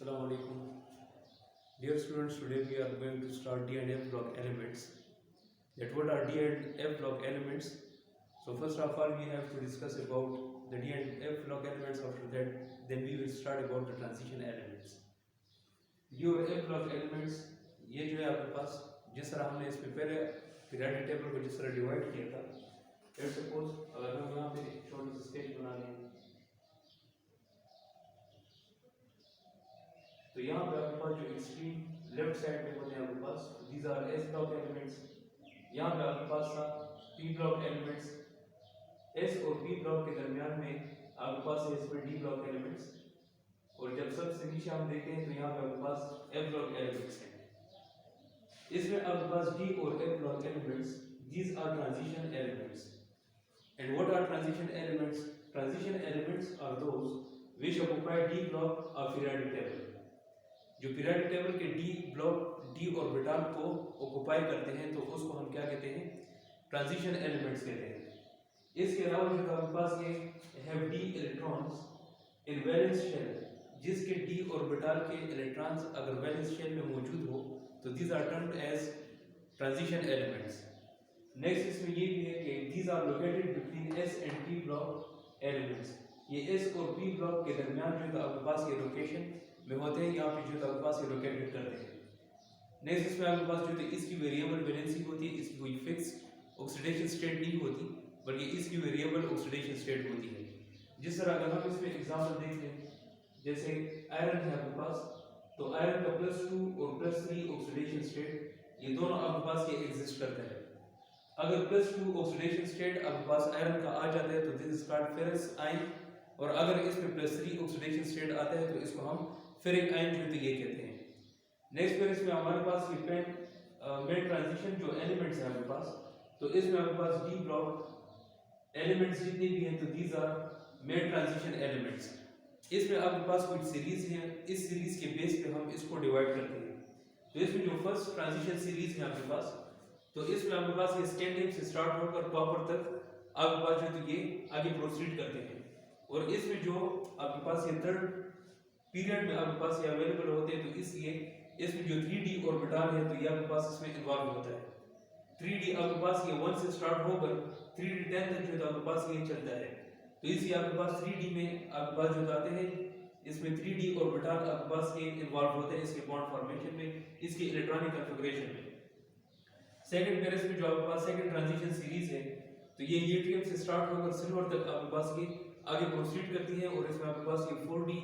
Assalamu alaikum. Dear students, today we are going to start D and F block elements. That what are D and F block elements? So first of all, we have to discuss about the D and F block elements. After that, then we will start about the transition elements. D और F block elements ये जो है आपके पास जिस तरह हमने इसमें पहले पीरियोडिक टेबल को जिस तरह डिवाइड किया था, लेट्स सपोज अगर हम यहाँ पे एक छोटा सा स्केच बना लें तो यहाँ पे आपके पास जो एक्सट्रीम लेफ्ट साइड पे होते हैं आपके पास these are S block elements. यहाँ पे आपके पास था पी ब्लॉक एलिमेंट्स। एस और पी ब्लॉक के दरमियान में आपके पास है इसमें डी ब्लॉक एलिमेंट्स। और जब सबसे नीचे हम देखते हैं तो यहाँ पे आपके पास एफ ब्लॉक एलिमेंट्स हैं। इसमें आपके पास डी और f block elements, these are transition elements. And what are transition elements? Transition elements are those which occupy d block of periodic table. जो पीरियोडिक टेबल के डी ब्लॉक डी ऑर्बिटल को occupy करते हैं तो उसको हम क्या कहते हैं? ट्रांजिशन एलिमेंट्स कहते हैं। इसके अलावा जो आपके पास ये have d electrons in valence shell, जिसके डी ऑर्बिटल के इलेक्ट्रॉन्स अगर वैलेंस शेल में मौजूद हो तो these are termed as transition elements. Next इसमें ये भी है कि these are located between s and p block elements. ये एस और पी ब्लॉक के दरमियान जो आपके पास ये लोकेशन में होते हैं, यहाँ पे जो आपके पास ये लोकेटेड करते हैं। नेक्स्ट इसमें आपके पास जो इसकी वेरिएबल वैलेंसी होती है, इसकी कोई फिक्स ऑक्सीडेशन स्टेट नहीं होती बल्कि इसकी वेरिएबल ऑक्सीडेशन स्टेट होती है। जिस तरह अगर हम इसमें एग्जांपल देख लें, जैसे आयरन है आपके पास, तो आयरन का +2 और +3 ऑक्सीडेशन स्टेट ये दोनों आपके पास ये एग्जिस्ट करते हैं। अगर +2 ऑक्सीडेशन स्टेट आपके पास आयरन का आ जाता है तो this is called ferrous ion, और अगर इसमें +3 ऑक्सीडेशन स्टेट आता है तो इसको हम फेरिक आयन जो ये कहते हैं। नेक्स्ट फिर इसमें हमारे पास ये मेन ट्रांजिशन जो एलिमेंट्स है आपके पास, तो इसमें आपके पास डी ब्लॉक एलिमेंट्स जितने भी हैं तो these are main transition elements. इसमें आपके पास कुछ सीरीज है, इस सीरीज के बेस पे हम इसको डिवाइड करते हैं। तो इसमें जो फर्स्ट ट्रांजिशन सीरीज है आपके पास, तो इसमें आपके पास ये स्कैंडियम से स्टार्ट होकर कॉपर तक आपके पास जो ये आगे प्रोसीड करते हैं। और इसमें जो आपके पास ये थर्ड पीरियड में आपके पास ये अवेलेबल होते हैं, तो इसलिए इसमें जो 3d ऑर्बिटल है तो ये आपके पास इसमें इन्वॉल्व होता है। 3d आपके पास ये 1 से स्टार्ट होकर 3d10 तक जो आपके पास ये चलता है, तो इसलिए आपके पास 3d में आपके पास जो आते हैं इसमें 3d ऑर्बिटल आपके पास ये इन्वॉल्व होते हैं इसके बॉन्ड फॉर्मेशन में, इसके इलेक्ट्रॉनिक कॉन्फ़िगरेशन में। सेकंड पेरिस में जो आपके पास सेकंड ट्रांजिशन सीरीज है, तो ये यूट्रियम से स्टार्ट होकर सिल्वर तक आपके पास ये आगे प्रोसीड करती है। और इसमें आपके पास ये 4d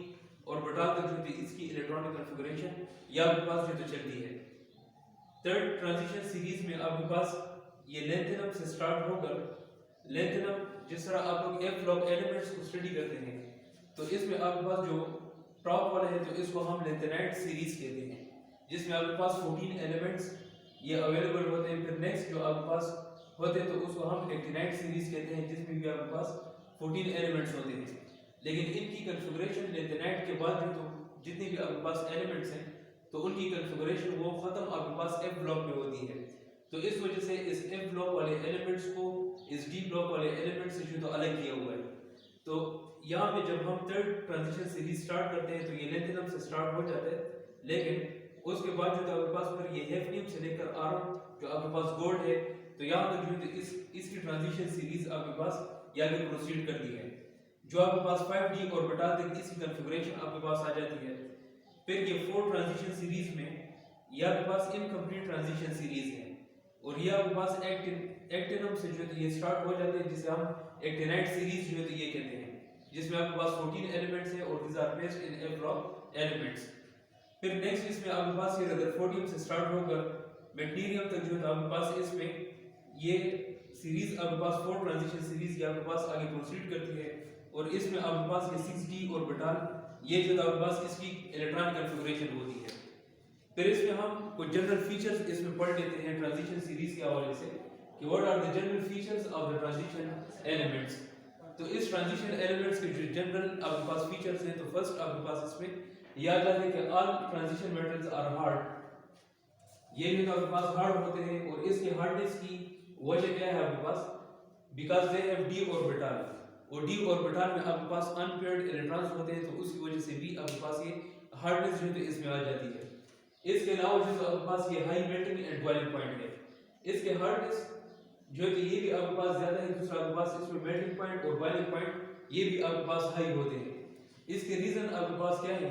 ऑर्बिटल तक जो इसकी इलेक्ट्रॉनिक कॉन्फ़िगरेशन या आपके पास जो चलती है। थर्ड ट्रांजिशन सीरीज में आपके पास ये लेंथेनम से स्टार्ट होकर लेंथेनम, जिस तरह आप लोग एफ ब्लॉक एलिमेंट्स को स्टडी करते हैं तो इसमें आपके पास जो टॉप वाला है तो इसको हम लेंथेनाइट सीरीज कहते हैं, जिसमें आपके पास 14 एलिमेंट्स ये अवेलेबल होते हैं। फिर नेक्स्ट जो आपके पास होते हैं तो उसको हम एक्टिनाइट सीरीज कहते हैं, जिसमें भी आपके पास 14 एलिमेंट्स होते हैं। लेकिन इनकी कॉन्फ़िगरेशन लेंथेनाइट के बाद जो तो जितने भी आपके पास एलिमेंट्स हैं तो उनकी कॉन्फ़िगरेशन वो खत्म आपके पास एफ ब्लॉक में होती है। तो इस वजह से इस एफ ब्लॉक वाले एलिमेंट्स को इस डी ब्लॉक वाले एलिमेंट्स से जो तो अलग किया हुआ है। तो यहाँ पे जब हम थर्ड ट्रांजिशन सीरीज स्टार्ट करते हैं तो ये लेंथेनम से स्टार्ट हो जाता है, लेकिन उसके बाद जो आपके पास फिर ये हैफनियम से लेकर आर्गन जो आपके पास गोल्ड है, तो यहाँ तक जो इसकी ट्रांजिशन सीरीज आपके पास ये आगे प्रोसीड करती है। जो आपके पास 5d ऑर्बिटल तक इसकी कॉन्फ़िगरेशन आपके पास आ जाती है। फिर ये 4 ट्रांजिशन सीरीज में ये आपके पास इनकम्प्लीट ट्रांजिशन सीरीज है, और ये आपके पास एक्टिनम से जो ये स्टार्ट हो जाते हैं, जिसे हम एक्टिनाइट सीरीज जो ये कहते हैं, जिसमें आपके पास 14 एलिमेंट्स हैं और these are based in f block elements. फिर नेक्स्ट इसमें आपके पास ये रदरफोर्डियम से स्टार्ट होकर मैग्नीशियम तक जो आपके पास इसमें ये सीरीज आपके पास 4 ट्रांजिशन सीरीज ये आपके पास आगे प्रोसीड करती है। और इसमें आपके पास ये 6d ऑर्बिटल ये जो आपके पास इसकी इलेक्ट्रॉनिक कॉन्फ़िगरेशन होती है। फिर इसमें हम कुछ जनरल फीचर्स इसमें पढ़ लेते हैं ट्रांजिशन सीरीज के हवाले से कि what are the general features of the transition elements. तो इस ट्रांजिशन एलिमेंट्स के जो जनरल आपके पास फीचर्स हैं, तो फर्स्ट आपके पास इसमें यह आ जाता है कि all transition metals are hard. ये जो आपके पास हार्ड होते हैं, और इसके हार्डनेस की वजह क्या है आपके पास? Because they have D orbital, और डी ऑर्बिटल में आपके पास अनपेयर्ड इलेक्ट्रॉन्स होते हैं, तो उसकी वजह से भी आपके पास ये हार्डनेस जो है तो इसमें आ जाती है। इसके अलावा जो है तो आपके पास ये high melting and boiling point है, इसके हार्डनेस जो है तो ये भी आपके पास ज्यादा है। दूसरा आपके पास इसमें मेल्टिंग पॉइंट और बॉइलिंग पॉइंट ये भी आपके पास हाई होते हैं। इसके रीजन आपके पास क्या है?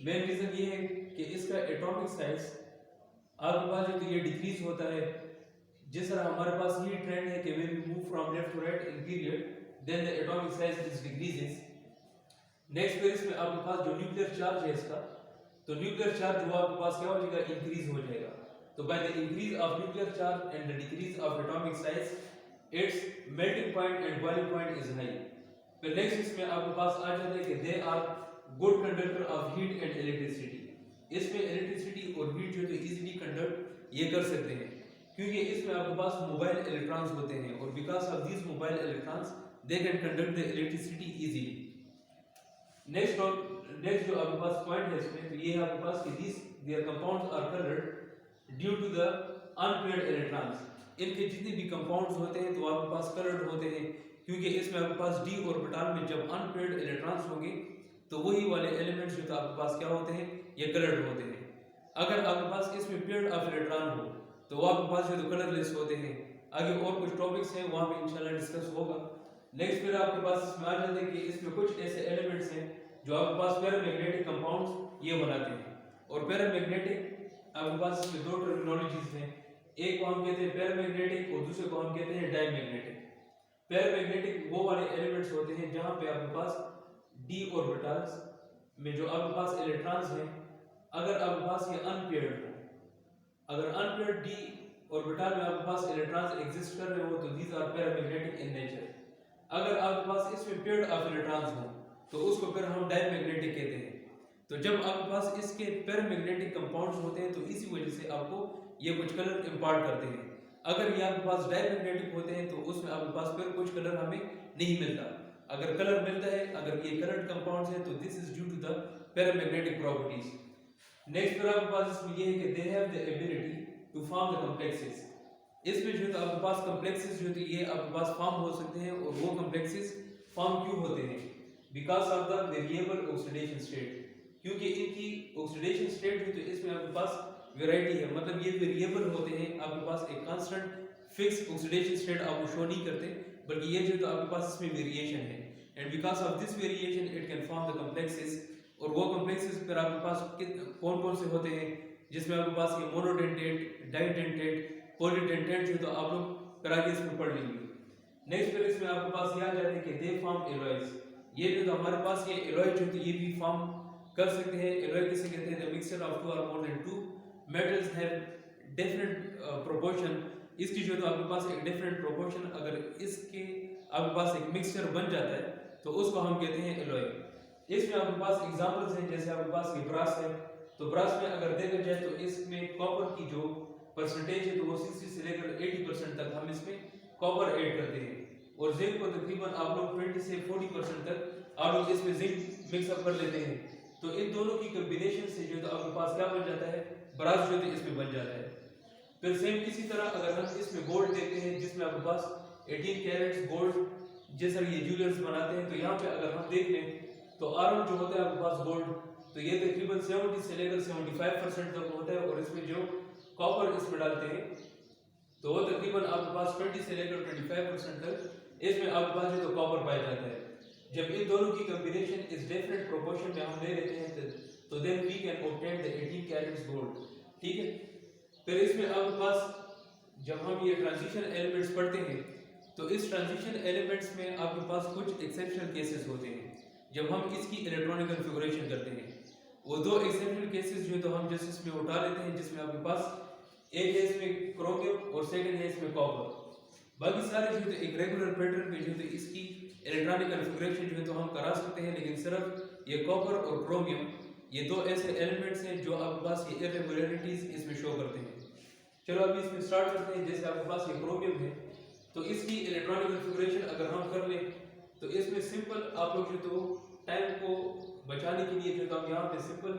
मेन रीजन ये है कि इसका एटॉमिक साइज आपके पास जो ये डिक्रीज होता है। जिस तरह हमारे पास ये ट्रेंड है कि when we move from left to right in period then the atomic size is decreases. Next फिर इसमें आपके पास जो न्यूक्लियर चार्ज है इसका, तो न्यूक्लियर चार्ज जो आपके पास क्या हो जाएगा? इंक्रीज हो जाएगा। तो by the increase of nuclear charge and the decrease of atomic size its melting point and boiling point is high. फिर नेक्स्ट इसमें आपके पास आ जाता है कि they are good conductor of heat and electricity. इसमें इलेक्ट्रिसिटी और हीट जो है इजीली कंडक्ट ये कर सकते हैं क्योंकि इसमें आपके पास मोबाइल इलेक्ट्रॉन्स होते हैं और because of this mobile electrons they can conduct the electricity easily. Next जो आपके पास पॉइंट है इसमें, तो ये है आपके पास कि this their compounds are coloured due to the unpaired electrons. इनके जितने भी कंपाउंड्स होते हैं तो आपके पास कलर्ड होते हैं क्योंकि इसमें आपके पास d ऑर्बिटल में जब अनपेयर्ड इलेक्ट्रॉन्स होंगे तो वही वाले एलिमेंट्स जो तो आपके पास क्या होते हैं? ये कलर्ड होते हैं। अगर आपके पास इसमें पेयर्ड ऑफ इलेक्ट्रॉन हो तो वो आपके पास जो तो कलरलेस होते हैं। आगे और कुछ टॉपिक्स हैं वहां पे इंशाल्लाह डिस्कस होगा। नेक्स्ट फिर आपके पास इसमें आ जाते हैं कि इसमें कुछ ऐसे एलिमेंट्स हैं जो आपके पास पैरामैग्नेटिक कंपाउंड्स ये बनाते हैं। और पैरामैग्नेटिक आपके पास इसमें दो टर्मिनोलॉजीज हैं, एक को हम कहते हैं पैरामैग्नेटिक और दूसरे को हम कहते हैं डायमैग्नेटिक। पैरामैग्नेटिक वो वाले एलिमेंट्स होते हैं जहां पे आपके पास d ऑर्बिटल्स में जो आपके पास इलेक्ट्रॉन्स हैं, अगर आपके पास ये अनपेयर्ड हो, अगर अनपेयर्ड d ऑर्बिटल में आपके पास इलेक्ट्रॉन्स एग्जिस्ट कर रहे हो तो these are paramagnetic in nature. अगर आपके पास इसमें पेयर्ड ऑफ इलेक्ट्रॉन्स हो तो उसको फिर हम डायमैग्नेटिक कहते हैं। तो जब आपके पास इसके पैरामैग्नेटिक कंपाउंड्स होते हैं तो इसी वजह से आपको ये कुछ कलर इंपार्ट करते हैं। अगर ये आपके पास डायमैग्नेटिक होते हैं तो उसमें आपके पास फिर कुछ कलर हमें नहीं मिलता। अगर कलर मिलता है, अगर ये कलर्ड कंपाउंड्स हैं तो this is due to the paramagnetic properties. Next फिर आपके पास इसमें ये है कि they have the ability to form the complexes. इसमें जो है आपके पास कॉम्प्लेक्सेस जो है ये आपके पास फॉर्म हो सकते हैं और वो कॉम्प्लेक्सेस फॉर्म क्यों होते हैं? Because of the variable oxidation state. क्योंकि इनकी ऑक्सीडेशन स्टेट है तो इसमें आपके पास वैरायटी है, मतलब ये वेरिएबल होते हैं। आपके पास एक कांस्टेंट फिक्स ऑक्सीडेशन स्टेट आपको शो नहीं करते, बल्कि ये जो तो आपके पास इसमें वेरिएशन है and because of this variation it can form the complexes. और वो कॉम्प्लेक्सेस फिर आपके पास कौन कौन से होते हैं? जिसमें आपके पास ये मोनोडेंटेट, डाइडेंटेट, पॉलीडेंटेट जो तो आप लोग फिर आगे इसमें पढ़ लेंगे। नेक्स्ट फिर इसमें आपके पास ये आ जाते हैं कि दे फॉर्म एलॉयज। ये जो तो हमारे पास ये एलॉय जो तो ये भी फॉर्म कर सकते हैं। एलॉय किसे कहते हैं? द मिक्सचर ऑफ टू और more than two metals have different proportion. इसकी जो तो आपके पास एक डिफरेंट प्रोपोर्शन, अगर इसके आपके पास एक मिक्सचर बन जाता है तो उसको हम कहते हैं एलॉय। इसमें आपके पास एग्जांपल्स हैं, जैसे आपके पास ये ब्रास है, तो ब्रास में अगर देखा जाए तो इसमें कॉपर की जो परसेंटेज है तो वो 60 से लेकर 80% तक हम इसमें कॉपर ऐड करते हैं। और जिंक को तकरीबन आप लोग 20 से 40% तक आप लोग इसमें जिंक मिक्सअप कर लेते हैं। तो इन दोनों की कॉम्बिनेशन से जो तो आपके पास क्या बन जाता है? ब्रास जो तो इसमें बन जाता है। फिर सेम इसी तरह अगर हम इसमें गोल्ड देखते हैं जिसमें आपके पास 18 कैरेट्स गोल्ड जैसा ये ज्वेलर्स बनाते हैं, तो यहाँ पे अगर हम देख लें तो आयरन जो होता है आपके पास गोल्ड, तो ये तकरीबन 70 से लेकर 75% तक होता है। और इसमें जो कॉपर इसमें डालते हैं तो वो तकरीबन आपके पास 20 से लेकर 25% तक इसमें आपके पास जो तो कॉपर पाया जाता है। जब इन दोनों की कॉम्बिनेशन इस डिफरेंट प्रोपोर्शन में हम ले लेते हैं तो then we can obtain the 18 carats gold. ठीक है। फिर इसमें आपके पास जब हम ये ट्रांजिशन एलिमेंट्स पढ़ते हैं तो इस ट्रांजिशन एलिमेंट्स में आपके पास कुछ एक्सेप्शनल केसेस होते हैं। जब हम इसकी इलेक्ट्रॉनिक कॉन्फ़िगरेशन करते हैं वो दो एक्सेप्शनल केसेस जो तो हम जैसे इसमें उठा लेते हैं, जिसमें आपके पास एक है इसमें क्रोमियम और सेकंड है इसमें कॉपर। बाकी सारे जो तो एक रेगुलर पैटर्न पे जो तो इसकी इलेक्ट्रॉनिक कॉन्फ़िगरेशन जो है तो हम करा सकते हैं, लेकिन सिर्फ ये कॉपर और क्रोमियम ये दो ऐसे एलिमेंट्स हैं जो आपके पास ये इरेगुलरिटीज इसमें शो करते हैं। चलो अभी इसमें स्टार्ट करते हैं। जैसे आपके पास ये क्रोमियम है तो इसकी इलेक्ट्रॉनिक कॉन्फ़िगरेशन अगर हम कर लें तो इसमें सिंपल आप लोग जो तो टाइम को बचाने के लिए जो तो हम यहाँ पे सिंपल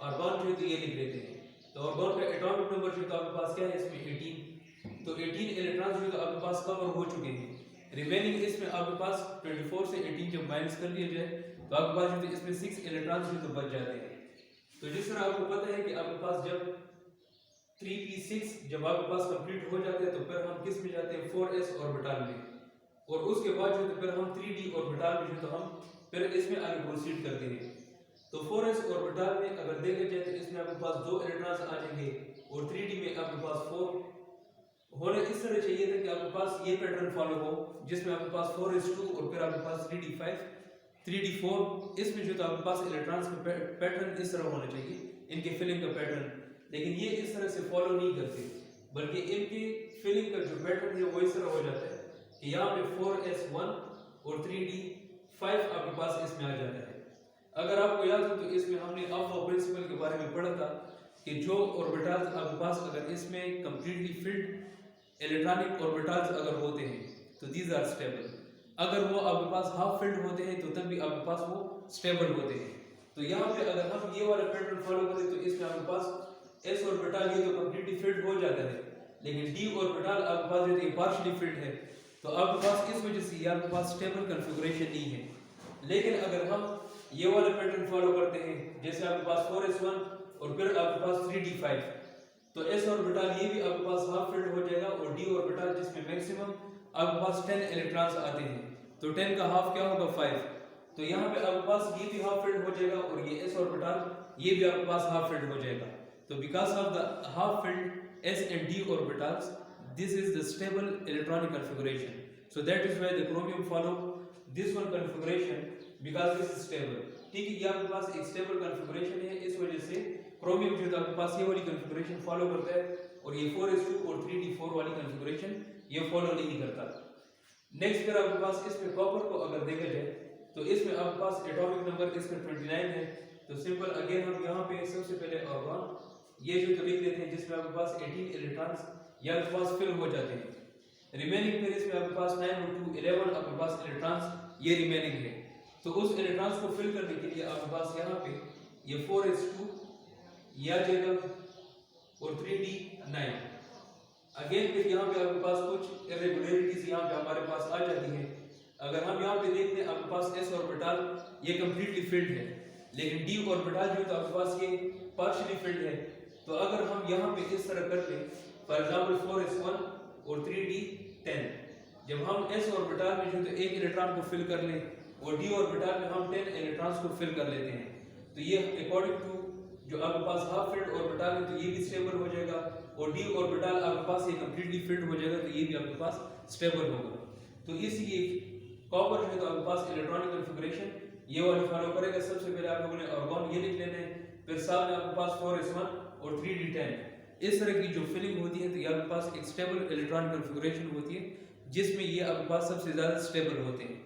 आर्गॉन जो तो ये लिख लेते हैं। तो आर्गॉन का एटॉमिक नंबर जो तो आपके पास क्या है इसमें 18। तो 18 इलेक्ट्रॉन जो तो आपके पास कवर हो चुके हैं। रिमेनिंग इसमें आपके पास 24 से 18 जब माइनस कर लिया जाए तो आपके पास जो तो इसमें 6 इलेक्ट्रॉन जो तो बच जाते हैं। तो जिस तरह आपको पता है कि आपके पास जब 3p6 जब आपके पास कंप्लीट हो जाते हैं तो फिर हम किस में जाते हैं 4s ऑर्बिटल में, और उसके बाद जो तो फिर हम 3d ऑर्बिटल में जो तो हम फिर इसमें आगे प्रोसीड करते हैं। तो 4s ऑर्बिटल में अगर देखे जाए तो इसमें आपके पास 2 इलेक्ट्रॉन्स आ जाएंगे और 3d में आपके पास 4 होने इस तरह चाहिए था कि आपके पास ये पैटर्न फॉलो हो जिसमें आपके पास 4s2 और फिर आपके पास 3d5 3d4, इसमें जो तो आपके पास इलेक्ट्रॉन्स का पैटर्न इस तरह होना चाहिए, इनके फिलिंग का पैटर्न। लेकिन ये इस तरह से फॉलो नहीं करते, बल्कि इनकी फिलिंग का जो पैटर्न है वो इस तरह हो जाता है कि यहाँ पे 4s1 और 3d5 आपके पास इसमें आ जाता है। अगर आपको याद हो तो इसमें हमने अल्फा प्रिंसिपल के बारे में पढ़ा था कि जो ऑर्बिटल्स आपके पास अगर इसमें कंप्लीटली फिल्ड इलेक्ट्रॉनिक ऑर्बिटल्स अगर होते हैं तो दीज आर स्टेबल, अगर वो आपके पास हाफ फिल्ड होते हैं तो तब भी आपके पास वो स्टेबल होते हैं। तो यहाँ पे अगर हम ये वाला पैटर्न फॉलो करें तो इसमें आपके पास एस ऑर्बिटल ये तो कंप्लीटली फिल्ड हो जाता है, लेकिन डी ऑर्बिटल आपके पास जो पार्शियली फिल्ड है, तो आपके पास इस वजह से आपके पास स्टेबल कॉन्फ़िगरेशन नहीं है। लेकिन अगर हम ये वाला पैटर्न फॉलो करते हैं जैसे आपके पास 4s1 और फिर आपके पास 3d5, तो एस ऑर्बिटल ये भी आपके पास हाफ फिल्ड हो जाएगा और डी ऑर्बिटल जिसमें मैक्सिमम आपके पास 10 इलेक्ट्रॉन्स आते हैं, तो 10 का हाफ क्या होगा 5, तो यहाँ पे आपके पास ये भी हाफ फिल्ड हो जाएगा और ये एस ऑर्बिटल ये भी आपके पास हाफ फिल्ड हो जाएगा। तो because of the half filled S and D orbitals this is the stable electronic configuration, so that is why the chromium follow this one configuration because this is stable। ठीक है, ये आपके पास एक stable configuration है, इस वजह से क्रोमियम जो है आपके पास ये वाली कॉन्फ़िगरेशन फॉलो करता है और ये 4s2 और 3d4 वाली कॉन्फ़िगरेशन ये फॉलो नहीं करता। नेक्स्ट फिर आपके पास इसमें कॉपर को अगर देखा जाए तो इसमें आपके पास एटॉमिक नंबर इसमें 29 है, तो सिंपल अगेन हम यहाँ पे सबसे पहले ऑर्गन ये जो लिख देते हैं जिसमें आपके पास 18 इलेक्ट्रॉन्स ये आपके पास फिल हो जाते हैं। रिमेनिंग फिर इसमें आपके पास 9 और 2 11 आपके पास इलेक्ट्रॉन्स ये रिमेनिंग है, तो उस इलेक्ट्रॉन्स को फिल करने के लिए आपके पास यहाँ पे ये 4s2 ये आ जाएगा और 3d9। अगेन फिर यहाँ पे आपके पास कुछ इरेगुलरिटीज यहाँ पे हमारे पास आ जाती है। अगर हम यहाँ पे देखते हैं आपके पास s ऑर्बिटल ये कंप्लीटली फिल्ड है, लेकिन d ऑर्बिटल जो है तो आपके पास ये पार्शियली फिल्ड है। तो अगर हम यहाँ पे इस तरह कर लें फॉर एग्जांपल 4s1 और 3d10, जब हम s ऑर्बिटल में जो तो एक इलेक्ट्रॉन को फिल कर लें और d ऑर्बिटल में हम 10 इलेक्ट्रॉन्स को फिल कर लेते हैं, तो ये अकॉर्डिंग टू जो आपके पास हाफ फिल्ड ऑर्बिटल है तो ये भी स्टेबल हो जाएगा और d ऑर्बिटल आपके पास ये कंप्लीटली फिल्ड हो जाएगा तो ये भी आपके पास स्टेबल होगा। तो इसलिए कॉपर जो है तो आपके पास इलेक्ट्रॉनिक कॉन्फ़िगरेशन ये वाली फॉलो करेगा। सबसे पहले आप लोगों ने आर्गन ये लिख लेना है, फिर साथ में आपके पास 4s1 और 3d10 इस तरह की जो फिलिंग होती है तो ये आपके पास एक स्टेबल इलेक्ट्रॉनिक कॉन्फ़िगरेशन होती है जिसमें ये आपके पास सबसे ज़्यादा स्टेबल होते हैं।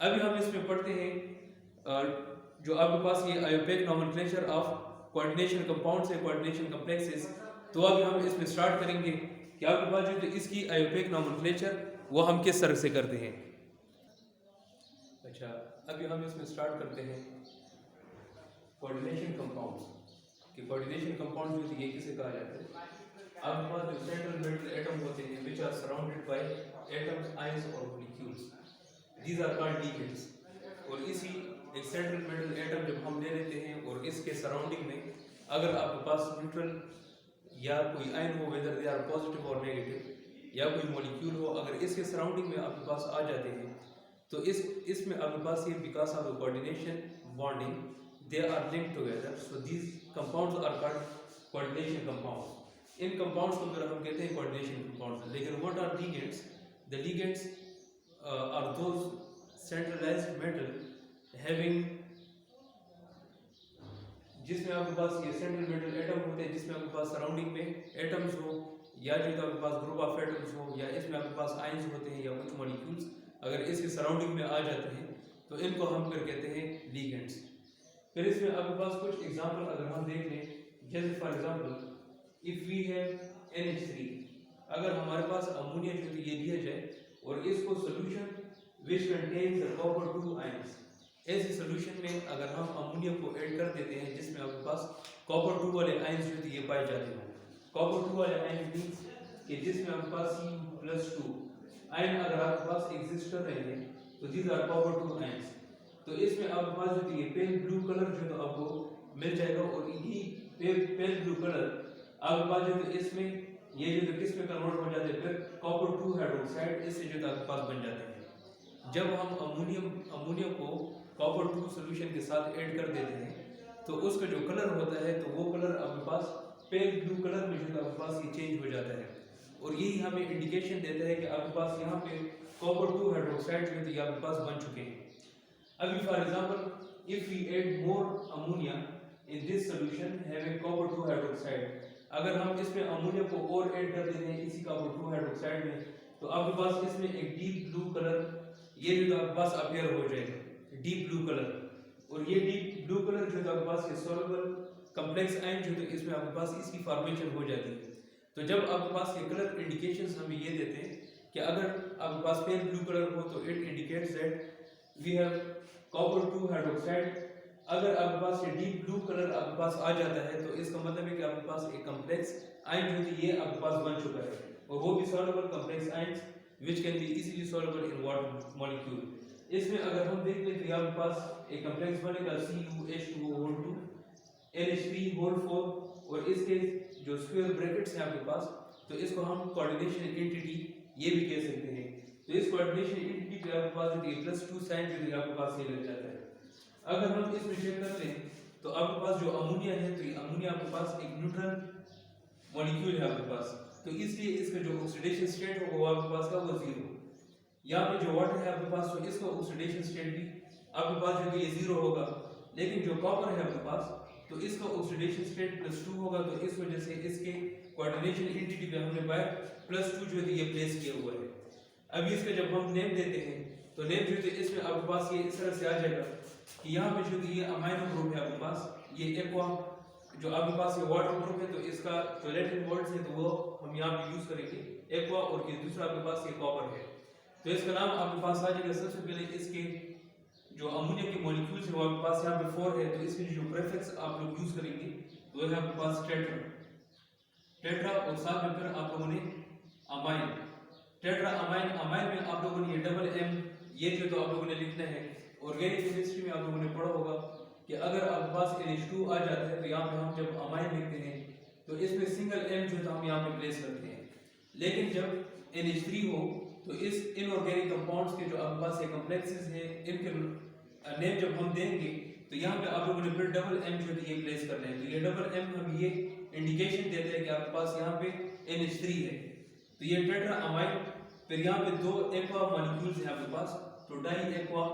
अभी हम इसमें पढ़ते हैं जो आपके पास ये आयोपेक नोमेनक्लेचर ऑफ कोऑर्डिनेशन कंपाउंड्स है, कोऑर्डिनेशन कॉम्प्लेक्सेस। तो अभी हम इसमें स्टार्ट करेंगे कि आपके पास जो तो इसकी आयोपेक नोमेनक्लेचर वो हम किस तरह से करते हैं। अच्छा, अभी हम इसमें स्टार्ट करते हैं कोऑर्डिनेशन कंपाउंड्स कि कोऑर्डिनेशन कंपाउंड जो ये किसे कहा जाता है। आपके पास जो सेंट्रल मेटल एटम होते हैं which are surrounded by atoms, ions और molecules, these are called ligands. और इसी एक सेंट्रल मेटल एटम जब हम ले लेते हैं और इसके सराउंडिंग में अगर आपके पास न्यूट्रल या कोई आयन हो, वेदर दे आर पॉजिटिव और नेगेटिव, या कोई मॉलिक्यूल हो, अगर इसके सराउंडिंग में आपके पास आ जाते हैं तो इसमें आपके पास ये because of the coordination bonding they are linked together, so these compounds are called coordination compounds. इन कंपाउंड्स को अगर हम कहते हैं कोऑर्डिनेशन कंपाउंड्स। लेकिन what are ligands? The ligands are those centralised metal having, जिसमें आपके पास ये सेंट्रल मेटल एटम होते हैं जिसमें आपके पास सराउंडिंग में एटम्स हो, या जो तो आपके पास ग्रुप ऑफ एटम्स हो, या इसमें आपके पास आयंस होते हैं या कुछ मॉलिक्यूल्स अगर इसके सराउंडिंग में आ जाते हैं तो इनको हम फिर कहते हैं लिगेंड्स। फिर इसमें आपके पास कुछ एग्जांपल अगर हम देख लें, जैसे for example if we have NH3, अगर हमारे पास अमोनिया जो ये दिया जाए और इसको solution which contains the copper 2 ions, ऐसे सॉल्यूशन में अगर हम अमोनिया को ऐड कर देते हैं जिसमें आपके पास कॉपर 2 वाले आयंस जो ये पाए जाते हैं। कॉपर 2 वाले आयन मींस कि जिसमें आपके पास Cu+2 आयन अगर आपके पास एग्जिस्ट कर रहे हैं तो दीज आर कॉपर 2 आयंस। तो इसमें आपके पास जो ये पेल ब्लू कलर जो तो आपको मिल जाएगा। और यही पेल ब्लू कलर आपके पास जो तो इसमें ये जो तो किस में कन्वर्ट हो जाते हैं, फिर कॉपर 2 हाइड्रोक्साइड, इससे जो तो आपके पास बन जाते हैं। जब हम अमोनियम को कॉपर 2 सोल्यूशन के साथ ऐड कर देते हैं तो उसका जो कलर होता है तो वो कलर आपके पास पेल ब्लू कलर में जो आपके पास ये चेंज हो जाता है। और यही हमें इंडिकेशन देता है कि आपके पास यहाँ पे कॉपर 2 हाइड्रोक्साइड जो है आपके पास बन चुके हैं। अभी for example if we add more ammonia in this solution having copper 2 hydroxide, अगर हम इसमें अमोनिया को और ऐड कर देते हैं इसी कॉपर 2 हाइड्रोक्साइड में, तो आपके पास इसमें एक डीप ब्लू कलर ये जो आपके पास अपीयर हो जाएगा, डीप ब्लू कलर। और ये डीप ब्लू कलर जो है आपके पास ये सॉल्युबल कॉम्प्लेक्स आयन जो है इसमें आपके पास इसकी फॉर्मेशन हो जाती है। तो जब आपके पास ये कलर इंडिकेशंस हमें ये देते हैं कि अगर आपके पास पेल ब्लू कलर हो तो it indicates that we have copper 2 hydroxide. अगर आपके पास ये डीप ब्लू कलर आपके पास आ जाता है तो इसका मतलब है कि आपके पास एक कॉम्प्लेक्स आयन जो है ये आपके पास बन चुका है, और वो भी soluble complex ions which can be easily soluble in water molecule. इसमें अगर हम देख लें तो यहाँ पे पास एक कॉम्प्लेक्स बनेगा CuH2O2 NH3 और इसके जो स्क्वायर ब्रैकेट्स हैं आपके पास, तो इसको हम कोऑर्डिनेशन एंटिटी ये भी कह सकते हैं। तो इस कोऑर्डिनेशन एंटिटी पे आपके पास ये +2 साइन जो है आपके पास ये लग जाता है। अगर हम इसमें चेक कर लें तो आपके पास जो अमोनिया है तो ये अमोनिया आपके पास एक न्यूट्रल मॉलिक्यूल है आपके पास, तो इसलिए इसका जो ऑक्सीडेशन स्टेट होगा वो आपके पास का वो 0। यहाँ पे जो वाटर है आपके पास तो इसका ऑक्सीडेशन स्टेट भी आपके पास जो ये 0 होगा, लेकिन जो कॉपर है आपके पास तो इसका ऑक्सीडेशन स्टेट +2 होगा। तो इस वजह से इसके कोऑर्डिनेशन एंटिटी पे हमने बाय +2 जो है ये प्लेस किया हुआ है। अभी इसका जब हम नेम देते हैं तो नेम जो है इसमें आपके पास ये इस तरह से आ जाएगा कि यहाँ पे जो ये अमाइनो ग्रुप है आपके पास, ये एक्वा जो आपके पास ये वाटर ग्रुप है तो इसका जो लैटिन वर्ड्स है तो वो हम यहाँ पे यूज करेंगे एक्वा, और ये दूसरा आपके पास ये कॉपर है। तो इसका नाम आपके पास आ जाएगा। सबसे पहले इसके जो अमोनिया के मॉलिक्यूल्स है वो आपके पास यहाँ पे 4 है, तो इसके जो प्रीफिक्स आप लोग यूज करेंगे तो है आपके पास टेट्रा और साथ में फिर आप लोगों ने अमाइन, टेट्रा अमाइन। अमाइन में आप लोगों ने ये डबल M ये जो तो आप लोगों ने लिखना है। ऑर्गेनिक केमिस्ट्री में आप लोगों ने पढ़ा होगा कि अगर आपके पास NH2 आ जाता है तो यहाँ पे हम जब अमाइन लिखते हैं तो इसमें सिंगल M जो है हम यहाँ पे प्लेस करते हैं, लेकिन जब NH3 हो तो इस इनऑर्गेनिक कंपाउंड्स के जो आपके पास ये कॉम्प्लेक्सेस हैं इनके नेम जब हम देंगे तो यहाँ पे आप लोगों ने फिर डबल M जो है ये प्लेस करना है। तो ये डबल M हम ये इंडिकेशन देते हैं कि आपके पास यहाँ पे NH3 है, तो ये टेट्रा अमाइन। फिर यहाँ पे 2 एक्वा मॉलिक्यूल्स हैं आपके पास, तो डाई एक्वा,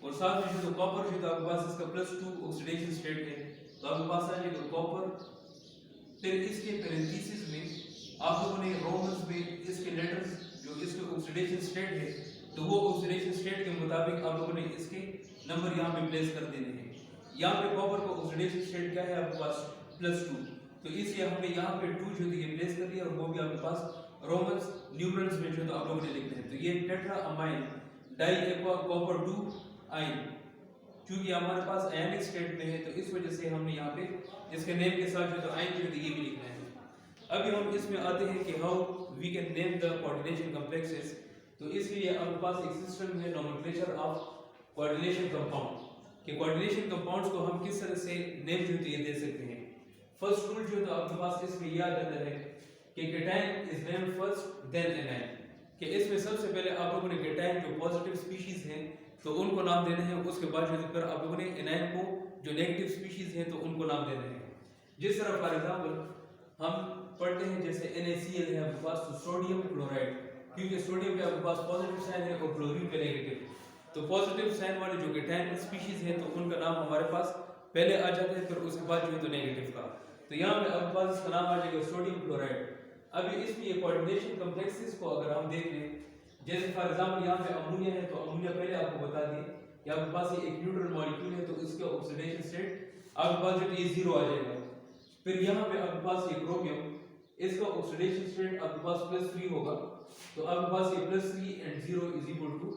और साथ में जो कॉपर जो आपके पास इसका +2 ऑक्सीडेशन स्टेट है तो आपके पास आ जाएगा कॉपर। फिर इसके पैरेंथेसिस में आप लोगों ने रोमन्स में इसके लेटर्स जो इसके ऑक्सीडेशन स्टेट है तो वो ऑक्सीडेशन स्टेट के मुताबिक आप लोगों ने इसके नंबर यहाँ पे प्लेस कर देने हैं। यहाँ पे कॉपर का ऑक्सीडेशन स्टेट क्या है आपके पास +2, तो इसलिए हमने यहाँ पे 2 जो है ये प्लेस कर दिया, और वो भी आपके पास रोमन्स न्यूमरल्स में जो तो आप लोगों ने लिखना है। तो ये tetra ammine di aqua copper 2 ion, क्योंकि हमारे पास आयनिक स्टेट में है तो इस वजह से हमने यहाँ पे इसके नेम के साथ जो तो आयन जो ये भी लिखना है। अभी हम इसमें आते हैं कि how we can name the coordination complexes. तो इसलिए आपके पास एक सिस्टम है नोमेनक्लेचर ऑफ कोऑर्डिनेशन कंपाउंड, कि कोऑर्डिनेशन कंपाउंड्स को हम किस तरह से नेम जो ये दे सकते हैं। फर्स्ट रूल जो तो आपके पास इसमें यह आ जाता है कि cation is named first then anion, कि इसमें सबसे पहले आप लोगों ने केटाइन जो पॉजिटिव स्पीशीज हैं तो उनको नाम देने हैं, उसके बाद जो फिर आप लोगों ने एनाइन को जो नेगेटिव स्पीशीज हैं तो उनको नाम देने हैं। जिस तरह फॉर एग्जांपल हम पढ़ते हैं जैसे NaCl है आपके पास तो सोडियम क्लोराइड, क्योंकि सोडियम पे आपके पास पॉजिटिव साइन है और क्लोरीन पे नेगेटिव, तो पॉजिटिव साइन वाले जो केटाइन स्पीशीज हैं तो उनका नाम हमारे पास पहले आ जाता है, फिर उसके बाद जो है तो नेगेटिव का। तो यहाँ पे आपके पास इसका नाम आ जाएगा सोडियम क्लोराइड। अभी इसमें ये कोऑर्डिनेशन कॉम्प्लेक्सेस को अगर हम देख लें, जैसे फॉर एग्जांपल यहाँ पे अमोनिया है तो अमोनिया पहले आपको बता दिए कि आपके पास ये एक न्यूट्रल मॉलिक्यूल है तो इसका ऑक्सीडेशन स्टेट आपके पास जो ये 0 आ जाएगा। फिर यहाँ पे आपके पास ये क्रोमियम, इसका ऑक्सीडेशन स्टेट आपके पास +3 होगा, तो आपके पास ये +3 and 0 इज इक्वल टू,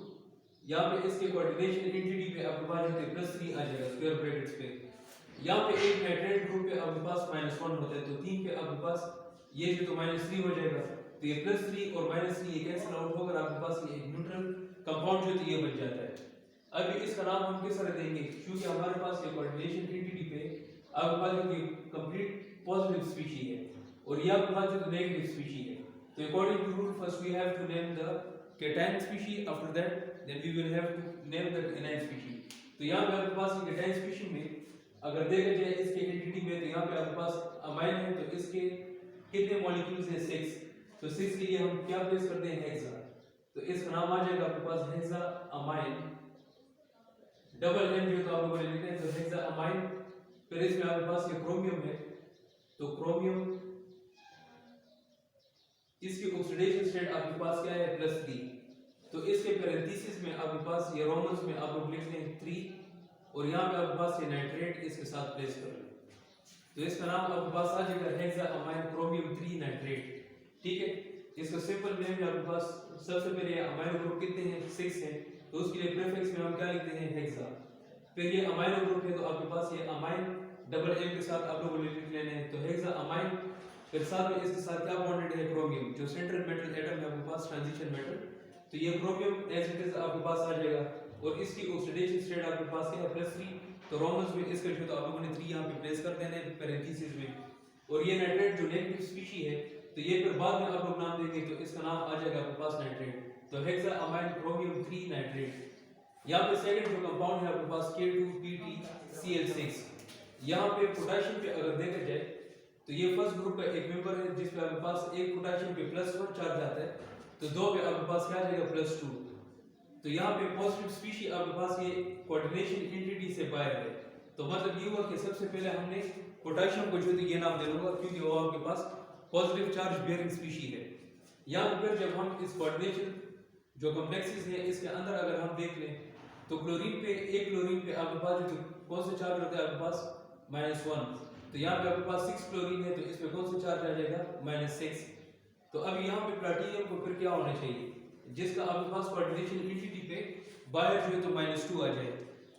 यहाँ पे इसके कोऑर्डिनेशन एंटिटी पे आपके पास जो है +3 आ जाएगा स्क्वायर ब्रैकेट्स पे। यहाँ पे एक नाइट्रेट ग्रुप पे आपके पास -1 होता है, तो 3 पे आपके पास ये जो तो -3 हो जाएगा, तो ये +3 और -3 ये कैंसिल आउट होकर आपके पास ये एक न्यूट्रल कंपाउंड जो है ये बन जाता है। अभी इसका नाम हम किस तरह देंगे, क्योंकि हमारे पास ये कोऑर्डिनेशन एंटिटी पे आपके पास जो कंप्लीट पॉजिटिव स्पीशी है और ये आपके पास जो नेगेटिव स्पीशी है, तो according to rule first we have to name the cation species, after that then we will have to name the anion species. तो यहाँ पे आपके पास केटाइन स्पीशी में अगर देखा जाए इसके एंटिटी में, तो यहाँ पे आपके पास अमाइन है, तो इसके कितने मॉलिक्यूल्स हैं 6, तो 6 के लिए हम क्या प्लेस करते हैं हेक्सा, तो इसका नाम आ जाएगा आपके पास हेक्सा अमाइन, डबल एम जो तो आप लोगों ने लिखते हैं, तो हेक्सा अमाइन। फिर इसमें आपके पास ये क्रोमियम है, तो क्रोमियम इसकी ऑक्सीडेशन स्टेट आपके पास क्या है +3, तो इसके पैरेंथेसिस में आपके पास ये रोमन्स में आप लोग लिखते हैं 3 और यहाँ पे आपके पास ये नाइट्रेट इसके साथ प्लेस कर लो, तो इसका नाम आपके पास आ जाएगा हेक्सा अमाइन क्रोमियम 3 नाइट्रेट। ठीक है, इसका सिंपल नेम है आपके पास, सबसे पहले अमाइनो ग्रुप कितने हैं 6 हैं, तो उसके लिए प्रीफिक्स में हम क्या लिखते हैं हेक्सा। फिर ये अमाइनो ग्रुप है, तो आपके पास ये अमाइन डबल एम के साथ आप लोगों को लिख लेने हैं, तो हेक्सा अमाइन। फिर साथ में इसके साथ क्या बॉन्डेड है क्रोमियम, जो सेंट्रल मेटल एटम है आपके पास ट्रांजिशन मेटल, तो ये क्रोमियम एज इट इज आपके पास आ जाएगा और इसकी ऑक्सीडेशन स्टेट आपके पास क्या है +3, तो रोमन्स में इसका जो तो आप लोगों ने 3 यहाँ पे प्लेस कर देने हैं पैरेंथेसिस में। और ये नाइट्रेट जो नेगेटिव स्पीशी है, तो ये फिर बाद में आप लोग नाम देंगे, तो इसका नाम आ जाएगा आपके पास नाइट्रेट, तो हेक्सा अमाइन क्रोमियम 3 नाइट्रेट। यहाँ पे सेकंड जो कंपाउंड है आपके पास K2PtCl6। यहाँ पे पोटेशियम पे अगर देखा जाए, तो ये फर्स्ट ग्रुप का एक मेंबर है जिसपे आपके पास एक पोटेशियम पे +1 चार्ज आता है, तो 2 पे आपके पास क्या आ जाएगा +2, तो यहाँ पे पॉजिटिव स्पीशी आपके पास ये कोऑर्डिनेशन एंटिटी से बाहर है, तो मतलब ये हुआ कि सबसे पहले हमने पोटेशियम को जो ये नाम देना होगा क्योंकि वो आपके पास पॉजिटिव चार्ज बेयरिंग स्पीशी है। यहाँ पर जब हम इस कोऑर्डिनेशन जो कॉम्प्लेक्सेस है इसके अंदर अगर हम देख लें, तो क्लोरीन पे एक क्लोरीन पे आपके पास जो कौन सा चार्ज होता है आपके पास -1, तो यहाँ पे आपके पास 6 क्लोरीन है, तो इसमें कौन सा चार्ज आ जाएगा -6। तो अब यहाँ पे प्लैटिनम को फिर क्या होना चाहिए, जिसका आपके पास कोऑर्डिनेशन एंटिटी पे बाहर जो है तो -2 आ जाए,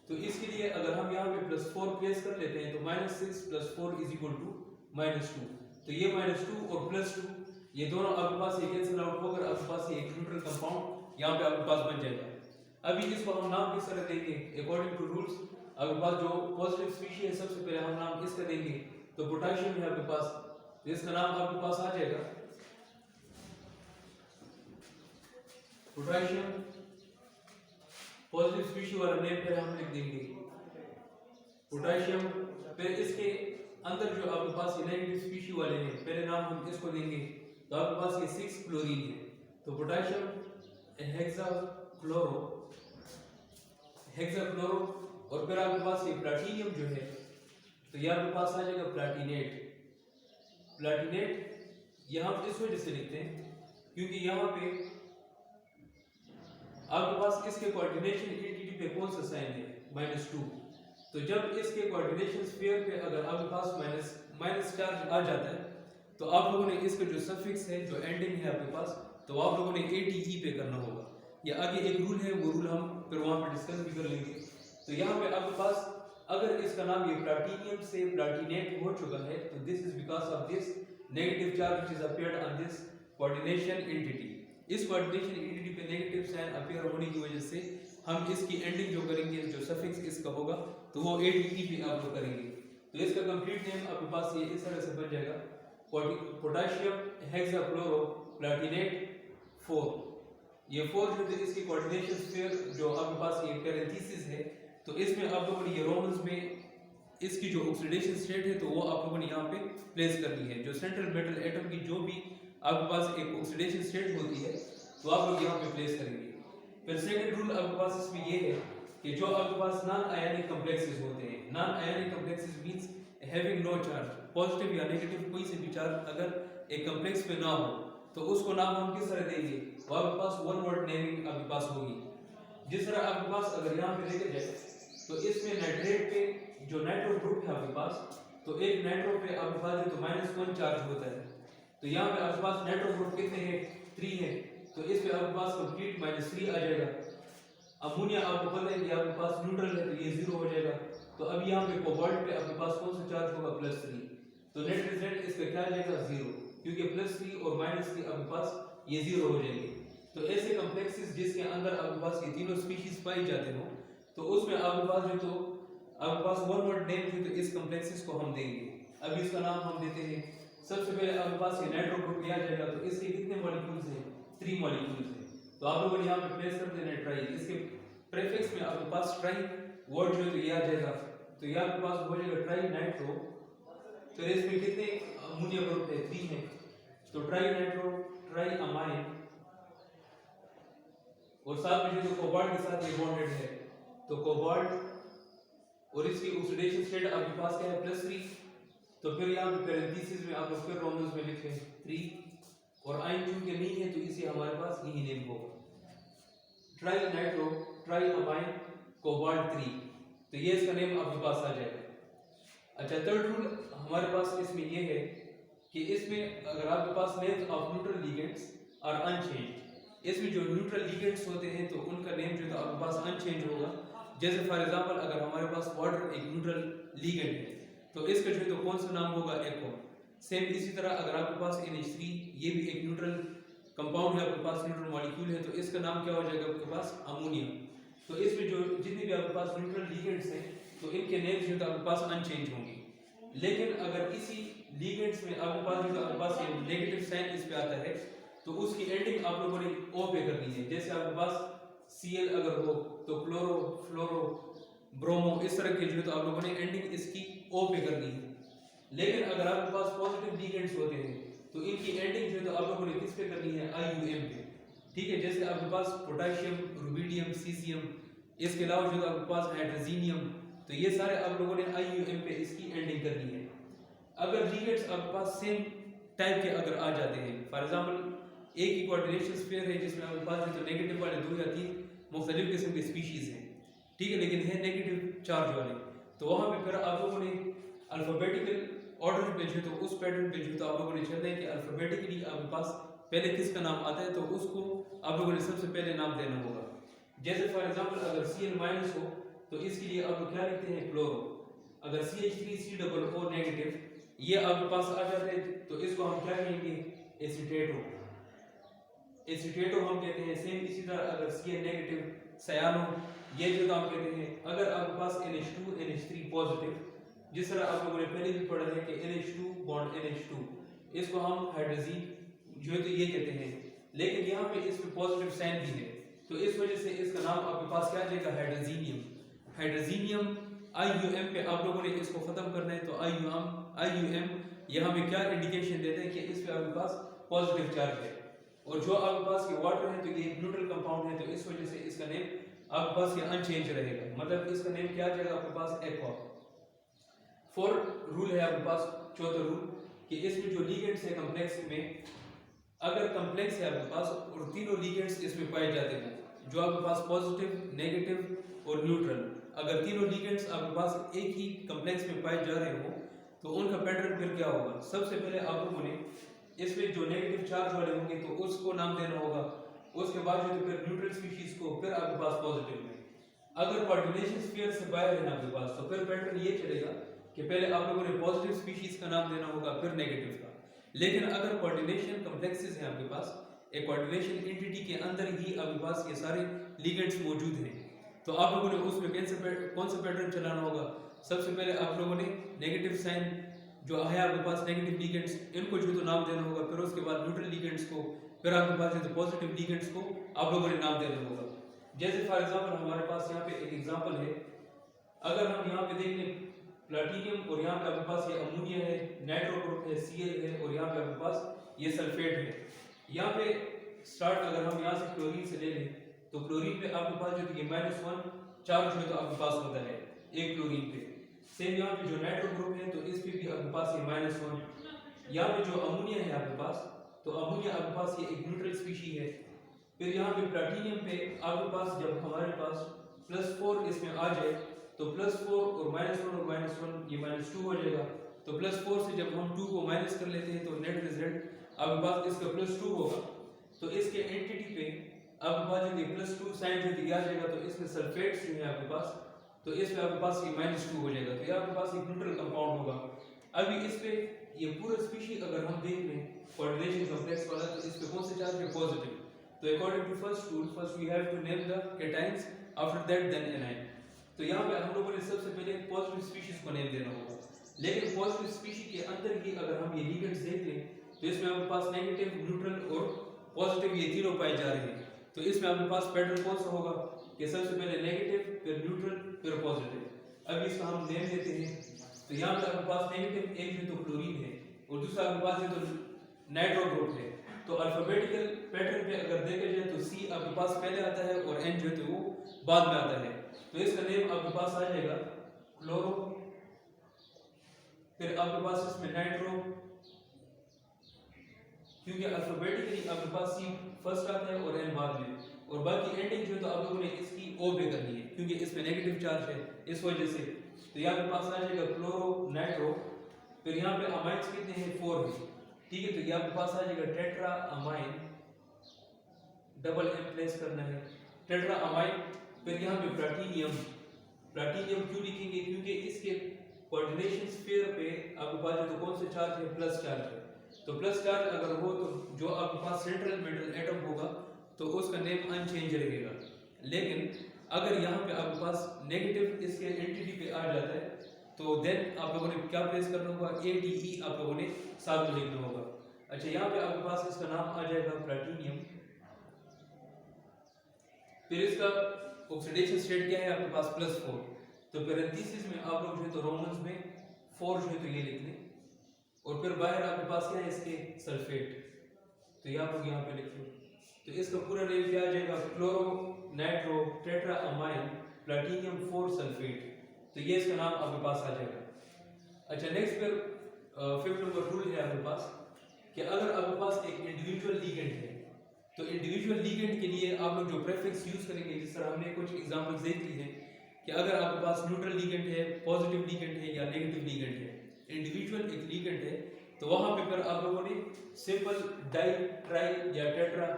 तो इसके लिए अगर हम यहाँ पे +4 प्लेस कर लेते हैं, तो -6 + 4 = -2, तो ये -2 और +2 ये दोनों आपके पास ये कैंसिल आउट होकर आपके पास ये एक न्यूट्रल कंपाउंड यहाँ पे आपके पास बन जाएगा। अभी इसको हम नाम किस तरह देंगे, अकॉर्डिंग टू रूल्स आपके पास जो पॉजिटिव स्पीशी है सबसे पहले हम नाम इसका देंगे, तो पोटेशियम है आपके पास, तो इसका नाम आपके पास आ जाएगा पोटेशियम, पॉजिटिव स्पीशी वाला नेम पे हम लिख देंगे पोटेशियम। फिर इसके अंदर जो आपके पास ये नेगेटिव स्पीशी वाले हैं पहले नाम हम इसको देंगे, तो आपके पास ये 6 क्लोरीन है, तो पोटेशियम हेक्साक्लोरो और फिर आपके पास ये प्लैटिनियम जो है, तो ये आपके पास आ जाएगा प्लैटिनेट। ये हम इस वजह से लिखते हैं क्योंकि यहाँ पे आपके पास इसके कोऑर्डिनेशन एंटिटी पे कौन सा साइन है -2, तो जब इसके कोऑर्डिनेशन स्फीयर पे अगर आपके पास माइनस चार्ज आ जाता है, तो आप लोगों ने इसका जो सफिक्स है जो एंडिंग है आपके पास, तो आप लोगों ने ATE पे करना होगा, या आगे एक रूल है वो रूल हम फिर वहां पे डिस्कस भी कर लेंगे। तो यहाँ पे आपके पास अगर इसका नाम ये प्लैटिनियम से प्लैटिनेट हो चुका है, तो this is because of this negative charge which is appeared on this coordination entity. इस कोऑर्डिनेशन एंटिटी पे नेगेटिव साइन अपीयर होने की वजह से हम इसकी एंडिंग जो करेंगे, जो सफिक्स इसका होगा, तो वो ATE पे आप लोग करेंगे। तो इसका कंप्लीट नेम आपके पास ये इस तरह से बन जाएगा पोटेशियम हेक्साक्लोरो प्लैटिनेट 4। ये 4 जो है इसकी कोऑर्डिनेशन स्फीयर जो आपके पास ये पैरेंथेसिस है, तो इसमें आप लोगों ने ये रोमन्स में इसकी जो ऑक्सीडेशन स्टेट है तो वो आप लोगों ने यहाँ पे प्लेस करनी है। जो सेंट्रल मेटल एटम की जो भी आपके पास एक ऑक्सीडेशन स्टेट होती है तो आप लोग यहाँ पे प्लेस करेंगे। फिर सेकंड रूल आपके पास इसमें ये है कि जो आपके पास नॉन आयनिक कॉम्प्लेक्सेस होते हैं, non ionic complexes means having no charge, positive या नेगेटिव कोई से भी चार्ज अगर एक कॉम्प्लेक्स पे ना हो, तो उसको नाम हम किस तरह देंगे, वो आपके पास वन वर्ड नेमिंग आपके पास होगी। जिस तरह आपके पास अगर यहाँ पे देखा जाए तो इसमें नाइट्रेट पे जो नाइट्रो ग्रुप है आपके पास, तो एक नाइट्रो पे आपके पास जो -1 चार्ज होता है, तो यहाँ पे आपके पास नाइट्रो ग्रुप कितने हैं 3 है, तो इस पे आपके पास कंप्लीट -3 आ जाएगा। अमोनिया आपको पता है कि आपके पास न्यूट्रल है तो ये 0 हो जाएगा। तो अब यहाँ पे कोबाल्ट पे आपके पास कौन सा चार्ज होगा +3, तो नेट रिजल्ट इसका क्या आ जाएगा 0, क्योंकि +3 और -3 आपके पास ये 0 हो जाएंगे। तो ऐसे कॉम्प्लेक्सेस जिसके अंदर आपके पास ये तीनों स्पीशीज पाई जाते हो, तो उसमें आपके पास जो तो आपके पास वन वर्ड नेम जो तो इस कॉम्प्लेक्सेस को हम देंगे। अभी इसका नाम हम देते हैं, सबसे पहले आपके पास ये नाइट्रो ग्रुप लिया जाएगा, तो इसके कितने मॉलिक्यूल्स हैं? 3 मॉलिक्यूल्स हैं। तो आप लोगों ने यहाँ पे प्लेस कर देना ट्राई, इसके प्रीफिक्स में आपके पास ट्राई वर्ड जो है तो ये आ जाएगा, तो ये आपके पास हो जाएगा ट्राई नाइट्रो। तो इसमें कितने अमोनिया ग्रुप है? 3 है, तो ट्राई नाइट्रो ट्राई अमाइन, और साथ में जो तो कोबाल्ट के साथ ये बॉन्डेड है, तो कोबाल्ट, और इसकी ऑक्सीडेशन स्टेट आपके पास क्या है? +3। तो फिर यहाँ पे पैरेंथेसिस में आप फिर रोमन्स में लिखें 3, और आयन चूंकि नहीं है तो इसे हमारे पास यही नेम होगा, tri nitro try amine cobalt 3, तो ये इसका नेम आपके पास आ जाएगा। अच्छा, थर्ड रूल हमारे पास इसमें ये है कि इसमें अगर आपके पास names of neutral ligands are unchanged, इसमें जो न्यूट्रल लिगेंड्स होते हैं तो उनका नेम जो है आपके पास अनचेंज होगा। जैसे फॉर एग्जांपल अगर हमारे पास वाटर एक न्यूट्रल लिगेंड है तो इसका जो है तो कौन सा नाम होगा? एक्वा। सेम इसी तरह अगर आपके पास NH3 ये भी एक न्यूट्रल कंपाउंड है, आपके पास न्यूट्रल मॉलिक्यूल है, तो इसका नाम क्या हो जाएगा आपके पास? अमोनिया। तो इसमें जो जितने भी आपके पास न्यूट्रल लिगेंड्स हैं तो इनके नेम्स जो है आपके पास अनचेंज होंगे। लेकिन अगर इसी लिगेंड्स में आपके पास जो आपके पास ये नेगेटिव साइन इस पे आता है तो उसकी एंडिंग आप लोगों ने O पे करनी है। जैसे आपके पास Cl अगर हो तो क्लोरो, फ्लोरो, ब्रोमो, इस तरह के जो है तो आप लोगों ने एंडिंग इसकी O पे करनी है। लेकिन अगर आपके पास पॉजिटिव लिगेंड्स होते हैं तो इनकी एंडिंग जो है तो आप लोगों ने किस पे करनी है? IUM पे। ठीक है, जैसे आपके पास पोटेशियम, रुबिडियम, सीसियम, इसके अलावा जो आपके पास हाइड्रोजीनियम, तो ये सारे आप लोगों ने IUM पे इसकी एंडिंग करनी है। अगर लिगेंड्स आपके पास सेम टाइप के अगर आ जाते हैं, फॉर एग्जांपल एक ही कोऑर्डिनेशन स्फीयर है जिसमें आपके पास जो नेगेटिव वाले 2 या 3 मुख्तलिफ किस्म के स्पीशीज हैं, ठीक है, लेकिन है नेगेटिव चार्ज वाले, तो वहाँ पे फिर आप लोगों ने अल्फाबेटिकल ऑर्डर पे जो तो उस पैटर्न पे जो तो आप लोगों ने चलना है कि अल्फाबेटिकली आपके पास पहले किसका नाम आता है तो उसको आप लोगों ने सबसे पहले नाम देना होगा। जैसे फॉर एग्जांपल अगर Cl- हो तो इसके लिए आप लोग क्या लिखते हैं? क्लोरो। अगर CH3COO नेगेटिव ये आपके पास आ जाते हैं तो इसको हम क्या कहेंगे? एसीटेटो। एसीटेटो हम कहते हैं। सेम इसी तरह अगर Cl नेगेटिव, सयानो, ये जो हम कहते हैं। अगर आपके पास NH2 NH3 पॉजिटिव, जिस तरह आप लोगों ने पहले भी पढ़ा है कि NH2 बॉन्ड NH2, इसको हम हाइड्रोजीन जो है तो ये कहते हैं, लेकिन यहाँ पे इसमें पॉजिटिव साइन भी है तो इस वजह से इसका नाम आपके पास क्या आ जाएगा? हाइड्रोजीनियम। हाइड्रोजीनियम IUM पे आप लोगों ने इसको खत्म करना है, तो IUM यहाँ पे क्या इंडिकेशन देते हैं कि इस पे आपके पास पॉजिटिव चार्ज है, और जो आपके पास ये वाटर है तो ये न्यूट्रल कंपाउंड है, तो इस वजह से इसका नेम आपके पास ये अनचेंज रहेगा, मतलब इसका नेम क्या आ जाएगा आपके पास? एक्वा। फोर्थ रूल है आपके पास, चौथा रूल, कि इसमें जो लिगेंड्स है कॉम्प्लेक्स में, अगर कॉम्प्लेक्स है आपके पास और तीनों लिगेंड्स इसमें पाए जाते हैं जो आपके पास पॉजिटिव, नेगेटिव और न्यूट्रल, अगर तीनों लिगेंड्स आपके पास एक ही कॉम्प्लेक्स में पाए जा रहे हो तो उनका पैटर्न फिर क्या होगा? सबसे पहले आप लोगों ने इसमें जो नेगेटिव चार्ज वाले होंगे तो उसको नाम देना होगा, उसके बाद जो फिर न्यूट्रल स्पीशीज को, फिर आपके पास पॉजिटिव में। अगर कोऑर्डिनेशन स्फीयर से बाहर है ना आपके पास तो फिर पैटर्न ये चलेगा कि पहले आप लोगों ने पॉजिटिव स्पीशीज का नाम देना होगा फिर नेगेटिव का। लेकिन अगर कोऑर्डिनेशन कॉम्प्लेक्सेस हैं आपके पास, एक कोऑर्डिनेशन एंटिटी के अंदर ही आपके पास ये सारे लिगेंड्स मौजूद हैं, तो आप लोगों ने उसमें कौन सा पैटर्न चलाना होगा? सबसे पहले आप लोगों ने नेगेटिव साइन जो है आपके पास, नेगेटिव लिगेंड्स, इनको जो तो नाम देना होगा, फिर उसके बाद न्यूट्रल लिगेंड्स को, फिर आपके पास जो पॉजिटिव लिगेंड्स को आप लोगों ने नाम देना होगा। जैसे फॉर एग्जांपल हमारे पास यहाँ पे एक एग्जांपल है, अगर हम यहाँ पे देख लें प्लैटिनियम और यहाँ पे आपके पास ये अमोनिया है, नाइट्रो ग्रुप है, Cl है, और यहाँ पे आपके पास ये सल्फेट है। यहाँ पे स्टार्ट अगर हम यहाँ से क्लोरीन से ले लें तो क्लोरीन पे आपके पास जो ये -1 चार्ज है तो आपके पास होता है एक क्लोरीन पे। सेम यहाँ पे जो नाइट्रो ग्रुप है तो इस पे भी आपके पास ये -1। यहाँ पे जो अमोनिया है आपके पास, तो अमोनिया आपके पास ये एक न्यूट्रल स्पीशी है। फिर यहाँ पे प्लैटिनियम पे आपके पास जब हमारे पास +4 इसमें आ जाए तो +4 और -1 और -1 ये -2 हो जाएगा, तो +4 से जब हम 2 को माइनस कर लेते हैं तो नेट रिजल्ट आपके पास इसका +2 होगा। तो इसके एंटिटी पे आपके पास जो +2 साइन जो दिया जाएगा तो इसमें सल्फेट्स जो है आपके पास, तो इसमें आपके पास ये -2 हो जाएगा, तो ये आपके पास एक न्यूट्रल कंपाउंड होगा। अभी इस पे ये पूरा स्पीशीज अगर हम देख लें कोऑर्डिनेशन कॉम्प्लेक्स वाला, तो इस पे कौन सा चार्ज है? पॉजिटिव। तो according to first rule, first we have to name the cations, after that then anion. तो यहाँ पे हम लोगों ने सबसे पहले पॉजिटिव स्पीशीज को नेम देना होगा, लेकिन पॉजिटिव स्पीशीज के अंदर ही अगर हम ये लिगेंड्स देख लें तो इसमें आपके पास नेगेटिव, न्यूट्रल और पॉजिटिव ये तीनों पाए जा रहे हैं। तो इसमें आपके पास पैटर्न कौन सा होगा कि सबसे पहले नेगेटिव, फिर न्यूट्रल, फिर पॉजिटिव। अब इसका हम नेम देते हैं। तो यहाँ पे आपके पास नेगेटिव एक जो तो क्लोरीन है और दूसरा आपके पास है तो नाइट्रो ग्रुप है। तो अल्फाबेटिकल पैटर्न पे अगर देखा जाए तो सी आपके पास पहले आता है और एन जो है तो वो बाद में आता है। तो इसका नेम आपके पास आ जाएगा क्लोरो, फिर आपके पास इसमें नाइट्रो, क्योंकि अल्फाबेटिकली आपके पास सी फर्स्ट आता है और एन बाद में, और बाकी एंडिंग जो है तो आप लोगों ने इसकी ओ पे करनी है क्योंकि इसमें नेगेटिव चार्ज है इस वजह से। तो यहाँ पे पास आ जाएगा क्लोरो, नाइट्रो, फिर यहाँ पे अमाइन्स कितने हैं 4 है, ठीक है। तो यहाँ पे पास आ जाएगा tetra ammine, double M place करना है टेट्रा अमाइन। फिर यहाँ पे प्लैटिनियम, प्लैटिनियम क्यों लिखेंगे क्योंकि इसके कोऑर्डिनेशन स्फीयर पे आपके पास जो तो कौन सा चार्ज है, प्लस चार्ज है। तो प्लस चार्ज अगर हो तो जो आपके पास सेंट्रल मेटल एटम होगा तो उसका नेम अनचेंज रहेगा, लेकिन अगर यहाँ पे आपके पास नेगेटिव इसके एंटिटी पे आ जाता है तो देन आप लोगों ने क्या प्लेस करना होगा, ATE आप लोगों ने साथ में लिखना होगा। अच्छा, यहाँ पे आपके पास इसका नाम आ जाएगा प्लैटिनियम, फिर इसका ऑक्सीडेशन स्टेट क्या है आपके पास +4। तो पैरेंथेसिस में आप लोग जो है तो रोमन्स में 4 जो है तो ये लिख लें, और फिर बाहर आपके पास क्या है इसके सल्फेट, तो ये आप लोग यहाँ पे लिख लो। तो इसका पूरा नेम क्या आ जाएगा, chloro nitro tetra amine platinum 4 sulphate. तो ये इसका नाम आपके पास आ जाएगा। अच्छा, नेक्स्ट फिर 5th नंबर रूल है आपके पास कि अगर आपके पास एक इंडिविजुअल लिगेंड है तो इंडिविजुअल लिगेंड के लिए आप लोग जो प्रेफिक्स यूज करेंगे, जिस तरह हमने कुछ एग्जांपल्स देख ली हैं कि अगर आपके पास न्यूट्रल लिगेंड है, पॉजिटिव लिगेंड है या नेगेटिव लिगेंड है, इंडिविजुअल एक लिगेंड है तो वहां पे फिर आप लोगों ने सिंपल डाई, ट्राई या टेट्रा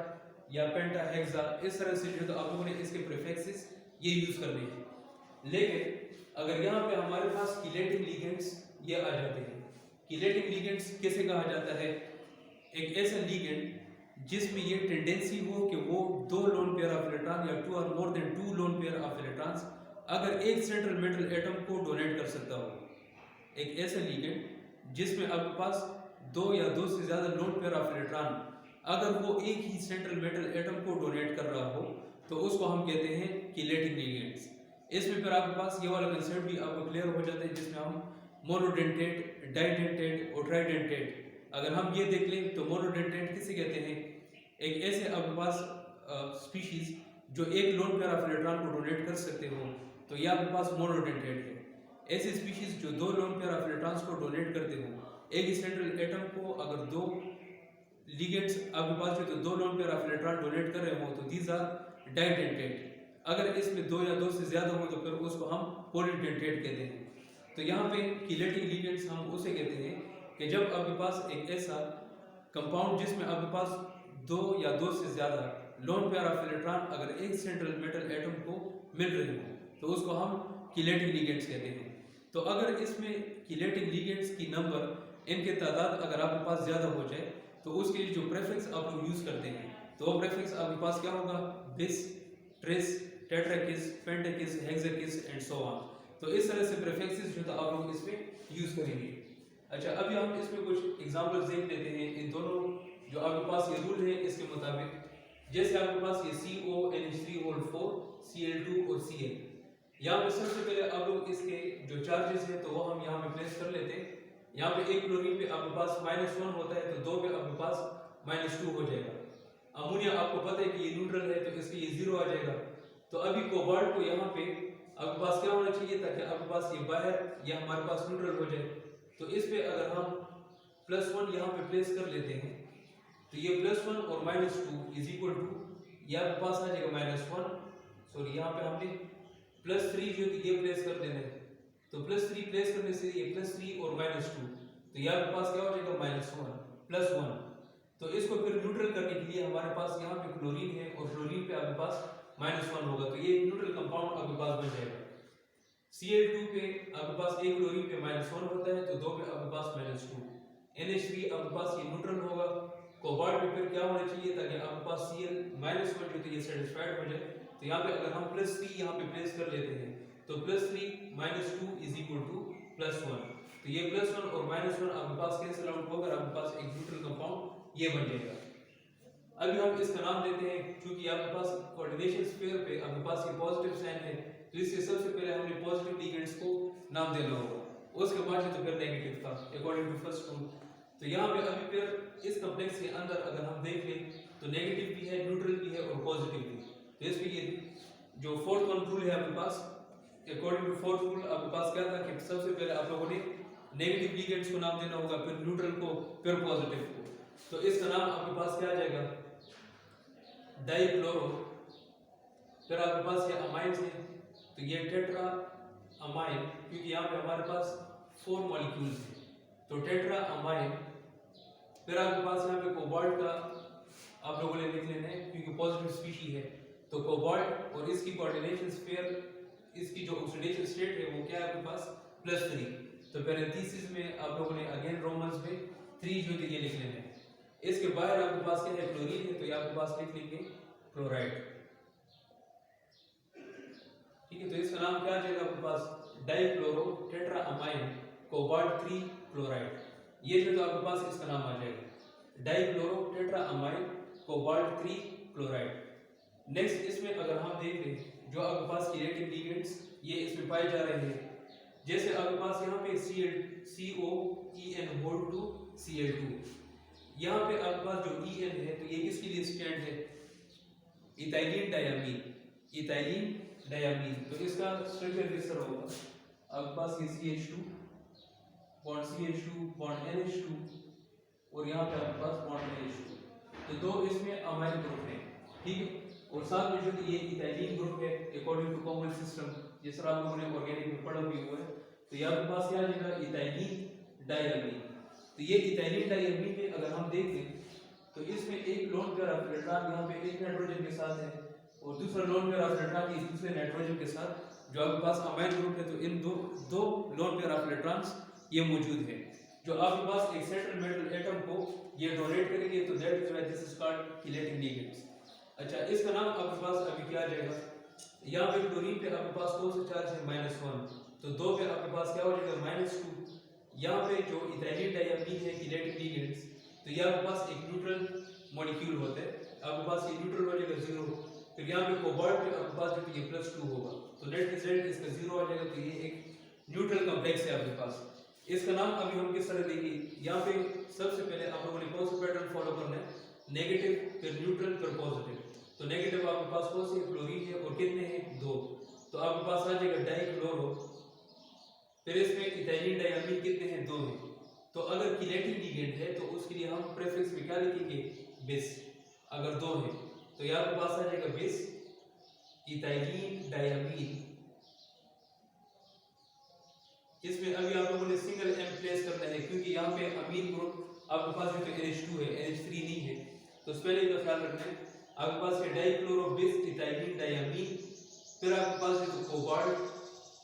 या पेंटा, हेक्सा इस तरह से जो तो आप लोगों ने इसके प्रीफिक्सेस ये यूज करने हैं। लेकिन अगर यहाँ पे हमारे पास किलेटिंग लिगेंड्स ये आ जाते हैं, किलेटिंग लिगेंड्स कैसे कहा जाता है, एक ऐसा लिगेंड जिसमें ये टेंडेंसी हो कि वो 2 लोन पेयर ऑफ इलेक्ट्रॉन या 2 और more then 2 lone pair of electrons अगर एक सेंट्रल मेटल एटम को डोनेट कर सकता हो। एक ऐसा लिगेंड जिसमें आपके पास 2 या 2 से ज्यादा लोन पेयर ऑफ इलेक्ट्रॉन अगर वो एक ही सेंट्रल मेटल एटम को डोनेट कर रहा हो तो उसको हम कहते हैं किलेटिंग लिगेंड्स। इसमें फिर आपके पास ये वाला कंसेप्ट भी आपको क्लियर हो जाता है जिसमें हम मोनोडेंटेट, डाइडेंटेट और ट्राइडेंटेट अगर हम ये देख लें तो मोनोडेंटेट किसे कहते हैं, एक ऐसे आपके पास स्पीशीज जो एक लोन पेयर ऑफ इलेक्ट्रॉन को डोनेट कर सकते हो तो ये आपके पास मोनोडेंटेट है। ऐसे स्पीशीज जो 2 लोन पेयर ऑफ इलेक्ट्रॉन्स को डोनेट करते हो, एक ही सेंट्रल एटम को अगर 2 लिगेंड्स आपके पास जो तो 2 lone pair of electron donate कर रहे हो तो दीज आर डाइडेंटेट। अगर इसमें 2 या 2 से ज्यादा हो तो फिर उसको हम पॉलीडेंटेट कहते हैं। तो यहाँ पे किलेटिंग लिगेंड्स हम उसे कहते हैं कि जब आपके पास एक ऐसा कंपाउंड जिसमें आपके पास 2 या 2 से ज्यादा लोन पेयर ऑफ इलेक्ट्रॉन अगर एक सेंट्रल मेटल एटम को मिल रहे हो तो उसको हम किलेटिंग लिगेंड्स कहते हैं। तो अगर इसमें किलेटिंग लिगेंड्स की नंबर, इनके तादाद अगर आपके पास ज्यादा हो जाए तो उसके लिए जो प्रेफिक्स आप लोग यूज करते हैं तो वो प्रेफिक्स आपके पास क्या होगा, bis, tris, tetrakis, pentakis, hexakis and so on. तो इस तरह से प्रेफिक्सेस जो आप लोग इसमें यूज करेंगे। अच्छा, अभी हम इसमें कुछ एग्जांपल्स देख लेते हैं इन दोनों जो आपके पास ये रूल है इसके मुताबिक। जैसे आपके पास ये CONH3 Cl2 और Cl, यहाँ पे सबसे पहले आप लोग इसके जो चार्जेस है तो वो हम यहाँ पे प्लेस कर लेते हैं। यहाँ पे एक क्लोरीन पे आपके पास -1 होता है तो 2 पे आपके पास -2 हो जाएगा। अमोनिया आपको पता है कि ये न्यूट्रल है तो इसके ये 0 आ जाएगा। तो अभी कोबाल्ट को यहाँ पे आपके पास क्या होना चाहिए ताकि आपके पास ये बाहर या हमारे पास न्यूट्रल हो जाए। तो इस पे अगर हम +1 यहाँ पे प्लेस कर लेते हैं तो ये +1 और -2 इज इक्वल टू ये आपके पास आ जाएगा -1, सॉरी यहाँ पे हमने +3 जो ये प्लेस कर देना है तो +3 प्लेस करने से ये +3 और -2 तो ये आपके पास क्या हो जाएगा -1 +1। तो इसको फिर न्यूट्रल करने के लिए हमारे पास यहाँ पे क्लोरीन है और क्लोरीन पे आपके पास -1 होगा तो ये न्यूट्रल कंपाउंड आपके पास बन जाएगा। Cl2 पे आपके पास एक क्लोरीन पे -1 होता है तो 2 पे आपके पास -2। NH3 आपके पास ये न्यूट्रल होगा। कोबाल्ट पे फिर क्या होना चाहिए ताकि आपके पास Cl -1 जो तो ये सेटिस्फाइड हो जाए। तो यहाँ पे अगर हम +3 यहाँ पे प्लेस कर लेते हैं तो +3 - 2 = +1। तो ये +1 और -1 आपके पास कैंसिल आउट होकर आपके पास एक न्यूट्रल कंपाउंड ये बन जाएगा। अभी हम इसका नाम देते हैं, क्योंकि आपके पास कोऑर्डिनेशन स्फीयर पे आपके पास ये पॉजिटिव साइन है, तो इससे सबसे पहले हमने पॉजिटिव लिगेंड्स को नाम देना होगा, उसके बाद तो फिर नेगेटिव था अकॉर्डिंग टू फर्स्ट रूल। तो यहाँ पे अभी फिर इस कॉम्प्लेक्स के अंदर अगर हम देख लें तो नेगेटिव भी है, न्यूट्रल भी है और पॉजिटिव भी। तो इसमें ये जो फोर्थ वन रूल है आपके पास, अकॉर्डिंग टू फोर्थ रूल आपके पास क्या था कि सबसे पहले आप लोगों ने नेगेटिव लिगेंड्स को नाम देना होगा, फिर न्यूट्रल को, फिर पॉजिटिव को। तो इसका नाम आपके पास क्या आ जाएगा, डाइक्लोरो। फिर आपके पास ये अमाइंस है, तो ये टेट्रा अमाइन, क्योंकि यहाँ पे हमारे पास 4 मॉलिक्यूल्स हैं, तो टेट्रा अमाइन। फिर आपके पास यहाँ पे कोबाल्ट का आप लोगों ने लिख लेना है, क्योंकि पॉजिटिव स्पीशी है, तो कोबाल्ट और इसकी कोऑर्डिनेशन स्फीयर, इसकी जो ऑक्सीडेशन स्टेट है वो क्या है आपके पास +3। तो पैरेंथेसिस में आप लोगों ने अगेन रोमन्स में 3 जो ये लिख लेना है। इसके बाहर आपके पास क्या है, क्लोरीन है, तो ये आपके पास लिख लेंगे क्लोराइड। ठीक है, तो इसका नाम क्या आ जाएगा आपके पास, dichloro tetra amine cobalt 3 chloride. ये जो तो आपके पास इसका नाम आ जाएगा, dichloro tetra amine cobalt 3 chloride. Next इसमें अगर हम देख लें जो आपके पास किनेटिक लिगेंड्स ये इसमें पाए जा रहे हैं, जैसे आपके पास यहाँ पे COEN2Cl2, यहाँ पे आपके पास जो En है तो ये किसके लिए स्टैंड है, इथाइलिन डायमीन, इथाइलिन डायमीन। तो इसका स्ट्रक्चर किस तरह होगा, आपके पास ये CH2 बॉन्ड NH2 और यहाँ पे आपके पास बॉन्ड NH2, तो दो इसमें अमाइन ग्रुप है। ठीक है, और साथ में जो ये इथाइलिन ग्रुप है अकॉर्डिंग टू कॉमन सिस्टम, जिस तरह आप लोगों ने ऑर्गेनिक में पढ़ा भी हुआ है, तो यहाँ आपके पास क्या आ जाएगा, इथाइलिन डायमीन। तो ये इथाइलिन डायमीन में अगर हम देखें तो इसमें एक लोन पेयर ऑफ इलेक्ट्रॉन यहाँ पे एक नाइट्रोजन के साथ है और दूसरा लोन पेयर ऑफ इलेक्ट्रॉन इस दूसरे नाइट्रोजन के साथ, जो आपके पास अमाइन ग्रुप है, तो इन दो लोन पेयर ऑफ इलेक्ट्रॉन्स ये मौजूद है, जो आपके पास एक सेंट्रल मेटल एटम को ये डोनेट करेंगे, तो that is why this is called kinetic ligands. अच्छा, इसका नाम आपके पास अभी क्या आ जाएगा, यहाँ पे क्लोरीन पे आपके पास कौन सा चार्ज है, -1, तो 2 पे आपके पास क्या हो जाएगा -2। यहाँ पे जो इथाइलिन डायमीन है किनेटिक लिगेंड्स, तो ये आपके पास एक न्यूट्रल मॉलिक्यूल होता है, आपके पास ये न्यूट्रल हो जाएगा 0। फिर यहाँ पे कोबाल्ट पे आपके पास जो ये +2 होगा, तो नेट रिजल्ट इसका 0 आ जाएगा, तो ये एक न्यूट्रल कॉम्प्लेक्स है आपके पास। इसका नाम अभी हम किस तरह देंगे, यहाँ पे सबसे पहले आप लोगों ने कौन सा पैटर्न फॉलो करना है, नेगेटिव, फिर न्यूट्रल, फिर पॉजिटिव। तो नेगेटिव आपके पास कौन सी क्लोरीन है और कितने हैं, 2, तो आपके पास आ जाएगा डाइक्लोरो। फिर इसमें इथाइलिन डायमीन कितने हैं, 2 हैं। तो अगर किनेटिक लिगेंड है तो उसके लिए हम प्रीफिक्स में क्या लिखेंगे, बेस। अगर 2 हैं तो यहाँ आपके पास आ जाएगा बेस इथाइलिन डायमीन। इसमें अभी आप लोगों ने सिंगल एम प्लेस करना है, क्योंकि यहाँ पे अमीन ग्रुप आपके पास जो NH2 है, NH3 नहीं है, तो पहले का ख्याल रखना है। आपके पास है डाइक्लोरो बेस इथाइलिन डायमीन। फिर आपके पास है तो कोबाल्ट,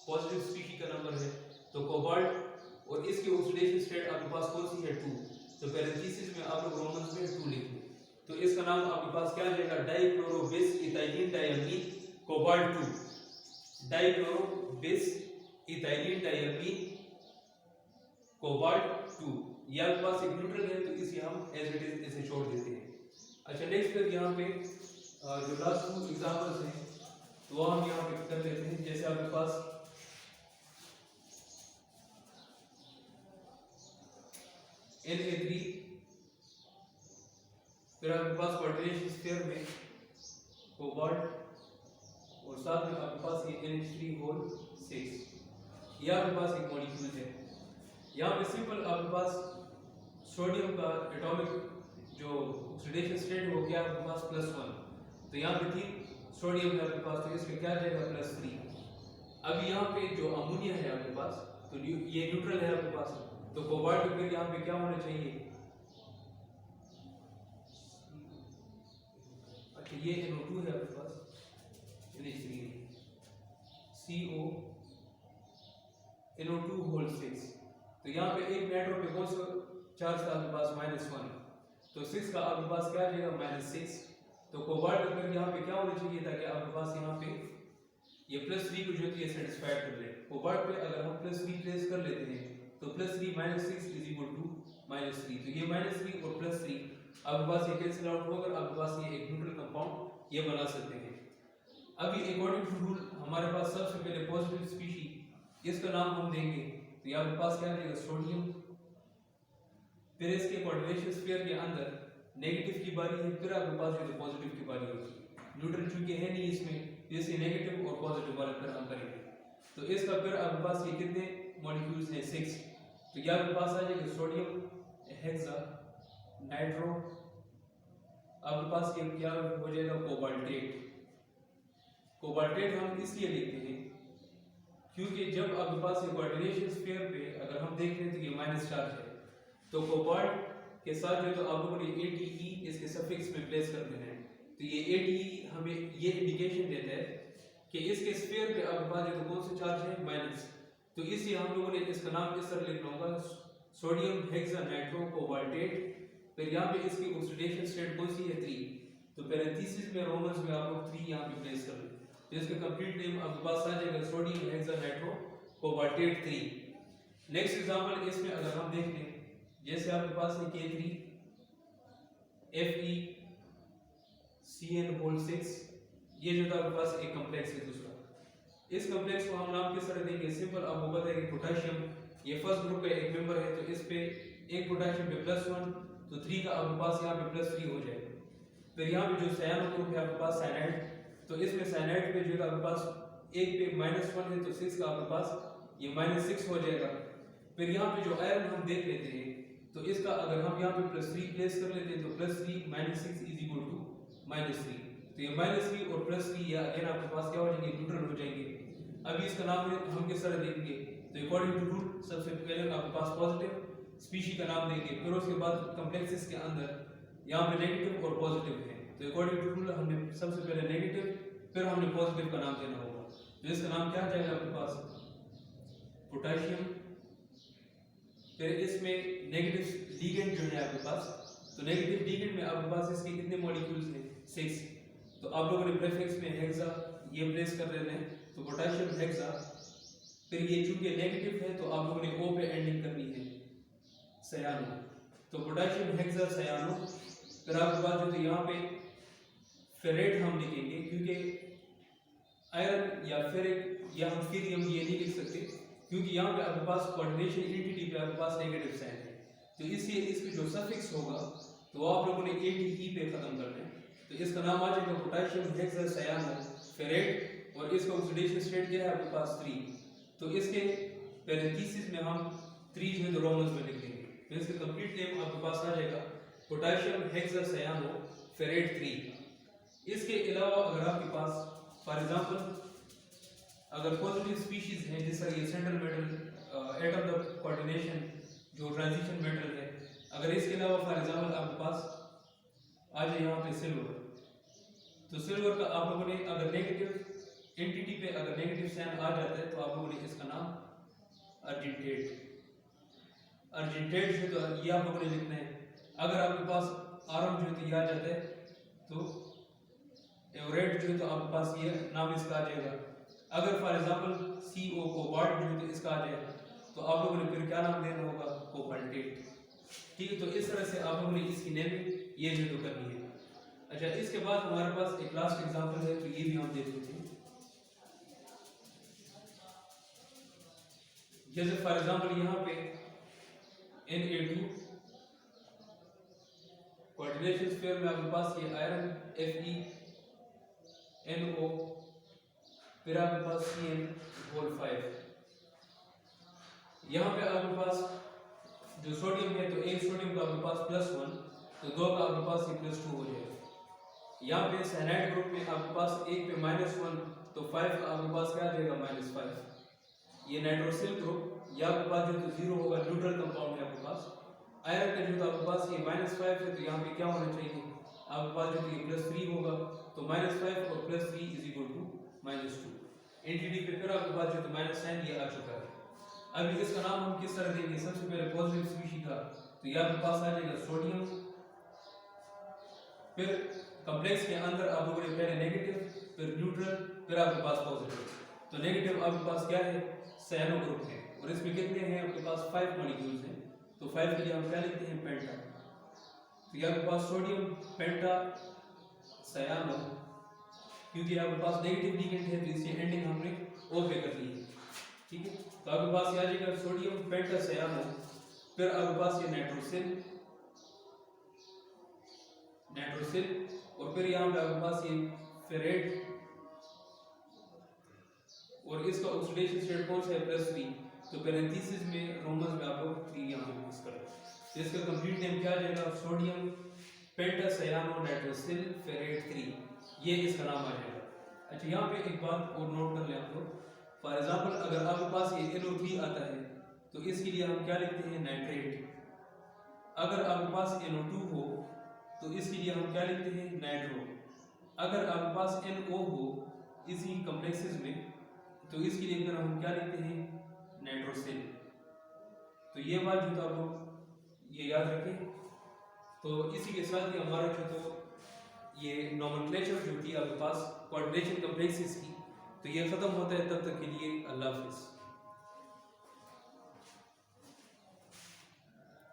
पॉजिटिव स्पीशी का नंबर है, तो कोबाल्ट, और इसकी ऑक्सीडेशन स्टेट आपके पास कौन सी है, 2, तो पैरेंथेसिस में आप लोग रोमन्स में 2 लिखें। तो इसका नाम आपके पास क्या आ जाएगा, dichloro base ethylene diamine cobalt 2, dichloro base ethylene diamine cobalt 2। ये आपके पास एक न्यूट्रल है, तो इसे हम एज इट इज इसे छोड़ देते हैं। अच्छा, नेक्स्ट फिर यहाँ पे जो लास्ट 2 एग्जांपल्स हैं तो वो हम यहाँ पे कर लेते हैं। जैसे आपके पास Na3, फिर आपके पास कोऑर्डिनेशन स्फीयर में कोबाल्ट और साथ में आपके पास ये NH3 ये आपके पास एक मॉलिक्यूल है। यहाँ पे सिंपल आपके पास सोडियम का एटॉमिक जो ऑक्सीडेशन स्टेट है वो क्या है आपके पास +1, तो यहाँ पे 3 सोडियम है आपके पास, तो इसमें क्या जाएगा +3। अब यहाँ पे जो अमोनिया है आपके पास, तो ये न्यूट्रल है आपके पास, तो कोबाल्ट फिर यहाँ पे क्या होना चाहिए, अच्छा ये NO2 है आपके पास, NH3 CO NO2 तो यहाँ पे एक नाइट्रो पे कौन सा चार्ज था आपके पास -1, तो 6 का आपके पास क्या आ जाएगा -6। तो कोबाल्ट फिर यहाँ पे क्या होना चाहिए था कि आपके पास यहाँ पे ये +3 को जो है सेटिस्फाइड कर ले। कोबाल्ट पे अगर हम +3 प्लेस कर लेते हैं तो +3 - 6 = -3, तो ये -3 और +3 आपके पास ये कैंसिल आउट होकर आपके पास ये एक न्यूट्रल कंपाउंड ये बना सकते हैं। अभी अकॉर्डिंग टू रूल हमारे पास सबसे पहले पॉजिटिव स्पीशी इसका नाम हम देंगे, तो ये आपके पास क्या रहेगा सोडियम। फिर इसके कोऑर्डिनेशन स्फीयर के अंदर नेगेटिव की बारी है, फिर आपके पास जो पॉजिटिव की बारी होगी। न्यूट्रल चूंकि है नहीं इसमें, जैसे नेगेटिव और पॉजिटिव वाले पर हम करेंगे, तो इसका फिर आपके पास ये कितने मॉलिक्यूल्स हैं 6, तो क्या आपके पास आ जाएगा सोडियम हेक्सा नाइट्रो, आपके पास ये क्या हो जाएगा कोबाल्टेट। कोबाल्टेट हम इसलिए लिखते हैं क्योंकि जब आपके पास ये कोऑर्डिनेशन स्फीयर पे अगर हम देख लें तो ये माइनस चार्ज है, तो कोबाल्ट के साथ जो तो आप लोगों ने ATE इसके सफिक्स में प्लेस कर देना है, तो ये ATE हमें ये इंडिकेशन देता है कि इसके स्फीयर पे आपके पास जो तो कौन सा चार्ज है माइनस, तो इसलिए हम लोगों ने इसका नाम इस तरह लिखना होगा सोडियम हेक्सा नाइट्रो कोबाल्टेट। फिर यहाँ पे इसकी ऑक्सीडेशन स्टेट कौन सी है 3, तो पैरेंथेसिस में रोमन्स में आप लोग 3 यहाँ पे प्लेस कर लें, तो इसका कंप्लीट नेम आपके पास आ जाएगा sodium hexa nitro cobaltate 3। Next example इसमें अगर हम देख लें, जैसे आपके पास है K3 FeCN6, ये जो था आपके पास एक कॉम्प्लेक्स है दूसरा। इस कॉम्प्लेक्स को हम नाम किस तरह देंगे, सिंपल आपको पता है कि पोटेशियम ये फर्स्ट ग्रुप का एक मेंबर है, तो इस पे एक पोटेशियम पे +1, तो 3 का आपके पास यहाँ पे +3 हो जाएगा। फिर यहाँ पे जो सायनो ग्रुप है आपके पास साइनाइड, तो इसमें साइनाइड पे जो है आपके पास एक पे -1 है, तो 6 का आपके पास ये -6 हो जाएगा। फिर यहाँ पे जो आयरन हम देख लेते हैं, तो इसका अगर हम यहाँ पे +3 प्लेस कर लेते हैं तो +3 - 6 = -3, तो ये -3 और +3 या अगेन आपके पास क्या हो जाएंगे न्यूट्रल हो जाएंगे। अभी इसका नाम हम किस तरह देंगे, तो अकॉर्डिंग टू रूल सबसे पहले आपके पास पॉजिटिव स्पीशी का नाम देंगे, फिर उसके बाद कॉम्प्लेक्सेस के अंदर यहाँ पे नेगेटिव और पॉजिटिव है, तो अकॉर्डिंग टू रूल हमने सबसे पहले नेगेटिव फिर हमने पॉजिटिव का नाम देना होगा, तो इसका नाम क्या जाएगा आपके पास पोटेशियम। फिर इसमें नेगेटिव लिगेंड जो है आपके पास, तो नेगेटिव लिगेंड में आपके पास इसके कितने मॉलिक्यूल्स हैं 6, तो आप लोगों ने प्रीफिक्स में हेक्सा ये प्लेस कर देना है, तो पोटेशियम हेक्सा। फिर ये चूंकि नेगेटिव है तो आप लोगों ने O पे एंडिंग करनी है सयानो, तो पोटेशियम हेक्सा सयानो। फिर आपके पास जो तो यहाँ पे फेरेट हम लिखेंगे क्योंकि आयरन या फेरिक या हम फीरियम ये नहीं लिख सकते क्योंकि यहाँ पे आपके पास कोऑर्डिनेशन एंटिटी पे आपके पास नेगेटिव साइन है, तो इसलिए इसके जो सफिक्स होगा तो आप लोगों ने ATE पे खत्म करना है, तो इसका नाम आ जाएगा पोटेशियम हेक्सा सयानो फेरेट, और इसका ऑक्सीडेशन स्टेट क्या है आपके पास 3, तो इसके पैरेंथेसिस में हम 3 जो है तो रोमन्स में लिख देंगे, तो इसका कंप्लीट नेम आपके पास आ जाएगा पोटेशियम हेक्सा सयानो फेरेट 3। इसके अलावा अगर आपके पास फॉर एग्जांपल अगर पॉजिटिव स्पीशीज हैं जैसा ये central metal at of the coordination जो ट्रांजिशन मेटल है, अगर इसके अलावा फॉर एग्जांपल आपके पास आ जाए यहाँ पे सिल्वर, तो सिल्वर का आप लोगों ने अगर नेगेटिव एंटिटी पे अगर नेगेटिव साइन आ जाता है तो आप लोगों ने इसका नाम अर्जेंटेट जो तो ये आप लोगों ने लिखना है। अगर आपके पास आरम जो तो ये आ जाता है तो एवरेट जो तो आपके पास ये नाम इसका आ जाएगा। अगर फॉर एग्जांपल CO कोबाल्ट जो तो इसका आ जाएगा तो आप लोगों ने फिर क्या नाम देना होगा कोबाल्टेट, ठीक है। तो इस तरह से आप लोगों ने इसकी नेमिंग ये जो तो करनी है। अच्छा, इसके बाद हमारे पास एक लास्ट एग्जांपल है, तो ये भी हम देख लेते हैं। जैसे फॉर एग्जांपल यहाँ पे Na2 कोऑर्डिनेशन स्फीयर में आपके पास ये आयरन FeNO, फिर आपके पास CN5। यहाँ पे आपके पास जो सोडियम है तो एक सोडियम का आपके पास +1, तो 2 का आपके पास ये +2 हो जाएगा। यहाँ पे साइनाइड ग्रुप में आपके पास एक पे -1, तो 5 का आपके पास क्या आ जाएगा -5। ये नाइट्रोसिल ग्रुप या आपके पास जो तो 0 होगा, न्यूट्रल कंपाउंड है आपके पास। आयरन का जो तो आपके पास ये -5 है, तो यहाँ पे क्या होना चाहिए आपके पास जो ये +3 होगा, तो -5 और +3 = -2। एंटिटी पे फिर आपके पास जो तो माइनस साइन ये आ चुका है। अभी इसका नाम हम किस तरह देंगे, सबसे पहले पॉजिटिव स्पीशी का, तो ये आपके पास आ जाएगा सोडियम। फिर कॉम्प्लेक्स के अंदर आप लोगों ने पहले नेगेटिव, फिर न्यूट्रल, फिर आपके पास पॉजिटिव। तो नेगेटिव आपके पास क्या है, साइनो ग्रुप है, और इसमें कितने हैं आपके पास 5 मॉलिक्यूल्स हैं, तो 5 के लिए हम क्या लिखते हैं, पेंटा। तो ये आपके पास सोडियम पेंटा सायानो, क्योंकि आपके पास नेगेटिव लिगेंड है तो इसकी एंडिंग हमने ओ पे कर ली है, ठीक है। तो आपके पास ये आ जाएगा सोडियम पेंटा सायानो, फिर आपके पास ये नाइट्रोसिल और फिर यहाँ पे आपके पास ये फेरेट, और इसका ऑक्सीडेशन स्टेट कौन सा है, +3, तो पैरेंथेसिस में रोमन्स में आप लोग 3 यहाँ पे यूज करें। तो इसका कंप्लीट नेम क्या आ जाएगा, सोडियम पेंटासायानो नाइट्रोसिल फेरेट 3, ये इसका नाम आ जाएगा। अच्छा, यहाँ पे एक बात और नोट कर लें आप लोग, फॉर एग्जांपल अगर आपके पास ये NO3 आता है तो इसके लिए हम क्या लिखते हैं, नाइट्रेट। अगर आपके पास NO2 हो तो इसके लिए हम क्या लिखते हैं, नाइट्रो। अगर आपके पास NO हो इसी कॉम्प्लेक्सेस में तो इसके लिए फिर हम क्या लिखते हैं, नाइट्रोसिल। तो ये बात जो आप लोग ये याद रखें। तो इसी के साथ ही हमारा जो तो ये नॉमेनक्लेचर जो थी आपके पास कोऑर्डिनेशन कॉम्प्लेक्सेस की, तो ये ख़त्म होता है। तब तक के लिए अल्लाह हाफिज़।